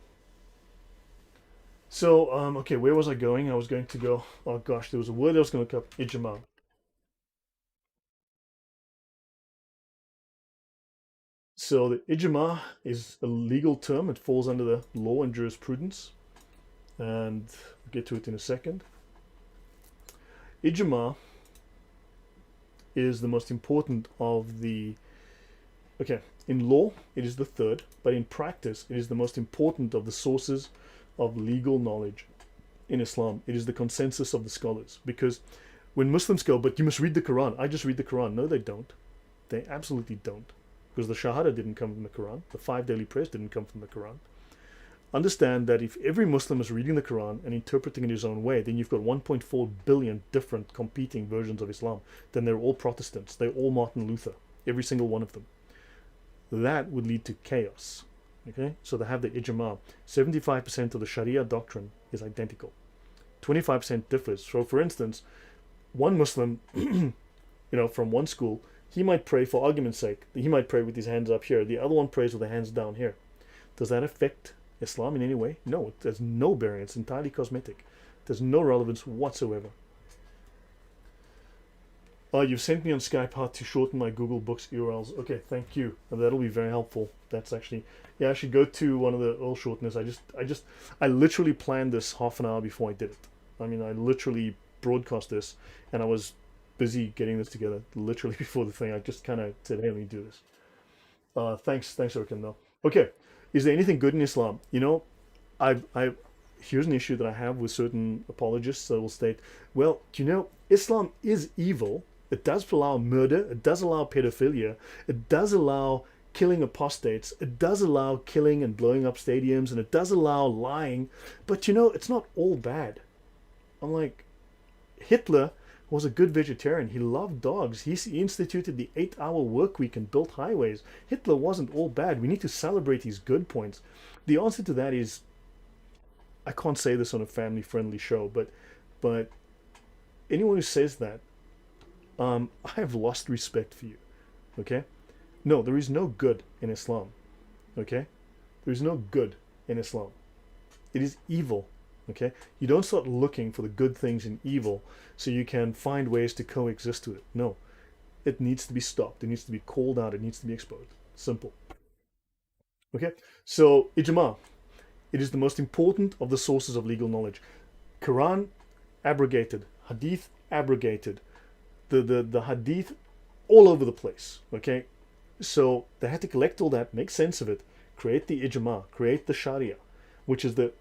Speaker 1: okay, where was I going? I was going to go, oh gosh, there was a word I was going to look up, ijma. So the ijma is a legal term. It falls under the law and jurisprudence, and we'll get to it in a second. Ijma is the most important of the, okay, in law it is the third, but in practice it is the most important of the sources of legal knowledge in Islam. It is the consensus of the scholars, because when Muslims go, but you must read the Quran, I just read the Quran. No, they don't. They absolutely don't, because the Shahada didn't come from the Quran. The 5 daily prayers didn't come from the Quran. Understand that if every Muslim is reading the Quran and interpreting it his own way, then you've got 1.4 billion different competing versions of Islam. Then they're all Protestants. They're all Martin Luther. Every single one of them. That would lead to chaos. Okay? So they have the ijma. 75% of the Sharia doctrine is identical. 25% differs. So for instance, one Muslim, from one school, he might pray, for argument's sake, he might pray with his hands up here. The other one prays with the hands down here. Does that affect Islam in any way? No, there's no bearing. It's entirely cosmetic. There's no relevance whatsoever. You've sent me on Skype how to shorten my Google Books URLs. Okay, thank you. That'll be very helpful. That's actually, yeah, I should go to one of the URL shorteners. I literally planned this half an hour before I did it. I mean, I literally broadcast this, and I was busy getting this together literally before the thing. I just kind of said, hey, let me do this. Thanks, Erkan, though. Okay, is there anything good in Islam? Here's an issue that I have with certain apologists that will state, well, Islam is evil. It does allow murder. It does allow pedophilia. It does allow killing apostates. It does allow killing and blowing up stadiums, and it does allow lying. But it's not all bad. I'm like, Hitler was a good vegetarian. He loved dogs. He instituted the 8-hour work week and built highways. Hitler wasn't all bad. We need to celebrate his good points. The answer to that is, I can't say this on a family-friendly show, but anyone who says that, I have lost respect for you. Okay? No, there is no good in Islam. Okay? There is no good in Islam. It is evil. Okay? You don't start looking for the good things in evil so you can find ways to coexist with it. No. It needs to be stopped. It needs to be called out. It needs to be exposed. Simple. Okay? So, ijma. It is the most important of the sources of legal knowledge. Quran, abrogated. Hadith, abrogated. The hadith, all over the place. Okay? So, they had to collect all that, make sense of it, create the ijma, create the sharia, which is the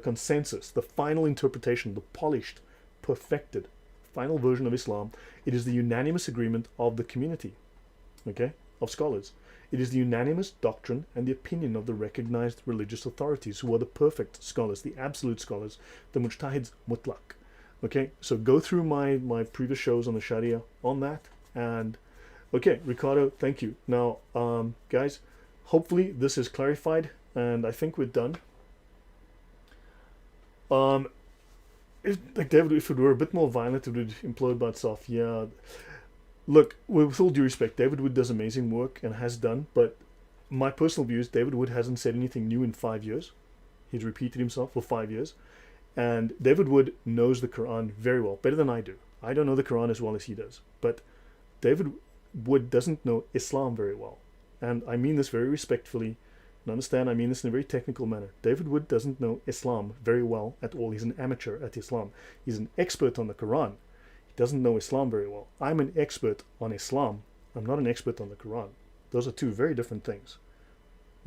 Speaker 1: consensus, the final interpretation, the polished, perfected, final version of Islam. It is the unanimous agreement of the community, okay, of scholars. It is the unanimous doctrine and the opinion of the recognized religious authorities, who are the perfect scholars, the absolute scholars, the mujtahids mutlaq. Okay, so go through my previous shows on the Sharia on that. And okay, Ricardo, thank you. Now, guys, hopefully this is clarified, and I think we're done. Like David, if it were a bit more violent, it would implode by itself. Yeah. Look, with all due respect, David Wood does amazing work and has done, but my personal view is David Wood hasn't said anything new in 5 years. He's repeated himself for 5 years. And David Wood knows the Quran very well, better than I do. I don't know the Quran as well as he does. But David Wood doesn't know Islam very well. And I mean this very respectfully. And understand, I mean this in a very technical manner. David Wood doesn't know Islam very well at all. He's an amateur at Islam. He's an expert on the Quran. He doesn't know Islam very well. I'm an expert on Islam. I'm not an expert on the Quran. Those are two very different things.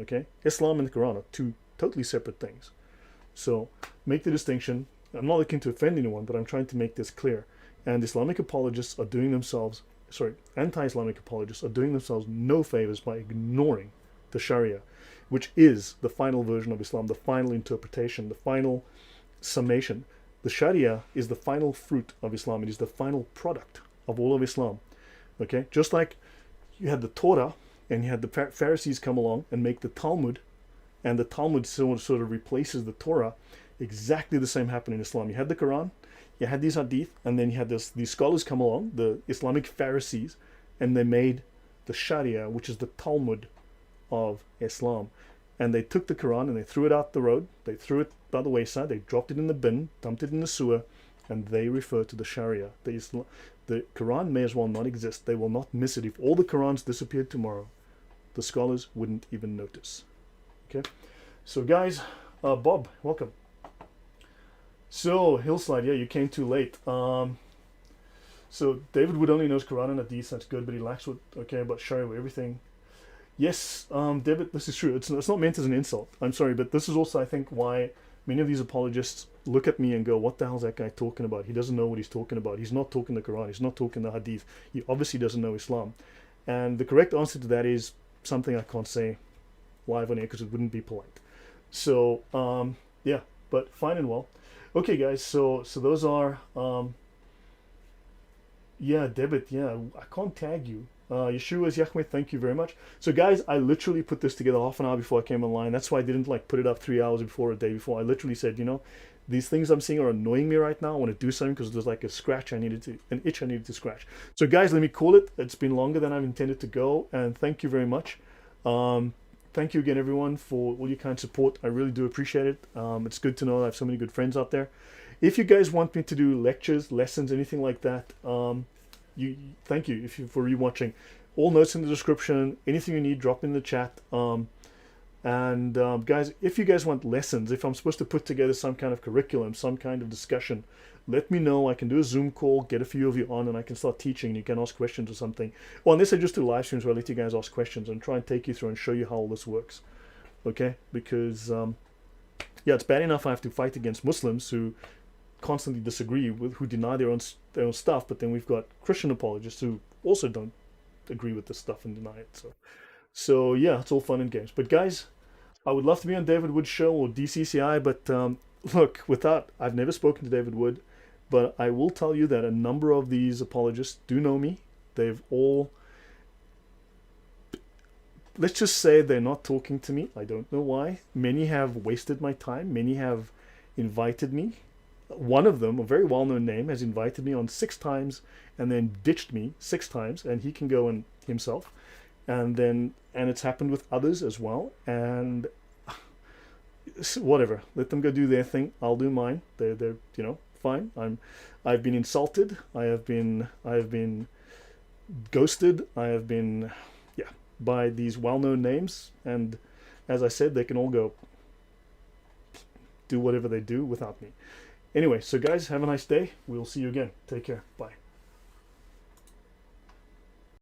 Speaker 1: Okay? Islam and the Quran are two totally separate things. So make the distinction. I'm not looking to offend anyone, but I'm trying to make this clear. And Islamic apologists are doing themselves, anti-Islamic apologists are doing themselves no favors by ignoring the Sharia, which is the final version of Islam, the final interpretation, the final summation. The Sharia is the final fruit of Islam. It is the final product of all of Islam. Okay? Just like you had the Torah and you had the Pharisees come along and make the Talmud, and the Talmud sort of replaces the Torah. Exactly the same happened in Islam. You had the Quran, you had these hadith, and then you had these scholars come along, the Islamic Pharisees, and they made the Sharia, which is the Talmud of Islam. And they took the Quran and they threw it out the road. They threw it by the wayside. They dropped it in the bin, dumped it in the sewer, and they refer to the Sharia. The Quran may as well not exist. They will not miss it. If all the Qurans disappeared tomorrow, the scholars wouldn't even notice. Okay, so guys, Bob, welcome. So Hillslide, yeah, you came too late. So David Wood only knows Quran and Hadith. That's good, but he lacks what about Sharia, everything. Yes, David, this is true. It's not meant as an insult. I'm sorry, but this is also, I think, why many of these apologists look at me and go, "What the hell's that guy talking about? He doesn't know what he's talking about. He's not talking the Quran. He's not talking the Hadith. He obviously doesn't know Islam." And the correct answer to that is something I can't say live on air because it wouldn't be polite. So yeah, but fine and well. Okay, guys. So those are yeah, debit. Yeah, I can't tag you. Yeshua's Yahweh, thank you very much. So guys, I literally put this together half an hour before I came online. That's why I didn't put it up 3 hours before, a day before. I literally said, these things I'm seeing are annoying me right now. I want to do something because there's an itch I needed to scratch. So guys, let me call it. It's been longer than I've intended to go, and thank you very much. Thank you again, everyone, for all your kind support. I really do appreciate it. It's good to know I have so many good friends out there. If you guys want me to do lectures, lessons, anything like that, thank you for rewatching. All notes in the description. Anything you need, drop in the chat. Guys, if you guys want lessons, if I'm supposed to put together some kind of curriculum, some kind of discussion, let me know. I can do a Zoom call, get a few of you on, and I can start teaching. You can ask questions or something. Or unless I just do live streams where I let you guys ask questions and try and take you through and show you how all this works. Okay? Because, yeah, it's bad enough I have to fight against Muslims who constantly disagree with, who deny their own stuff, but then we've got Christian apologists who also don't agree with this stuff and deny it. So yeah, it's all fun and games. But guys, I would love to be on David Wood's show or DCCI, but look, I've never spoken to David Wood, but I will tell you that a number of these apologists do know me. They've all, let's just say they're not talking to me. I don't know why. Many have wasted my time. Many have invited me. One of them, a very well-known name, has invited me on 6 times and then ditched me 6 times, and he can go and himself. And it's happened with others as well. And whatever, let them go do their thing. I'll do mine. They're fine. I've been insulted. I have been ghosted. I have been by these well-known names. And as I said, they can all go do whatever they do without me. Anyway, so guys, have a nice day. We'll see you again. Take care. Bye.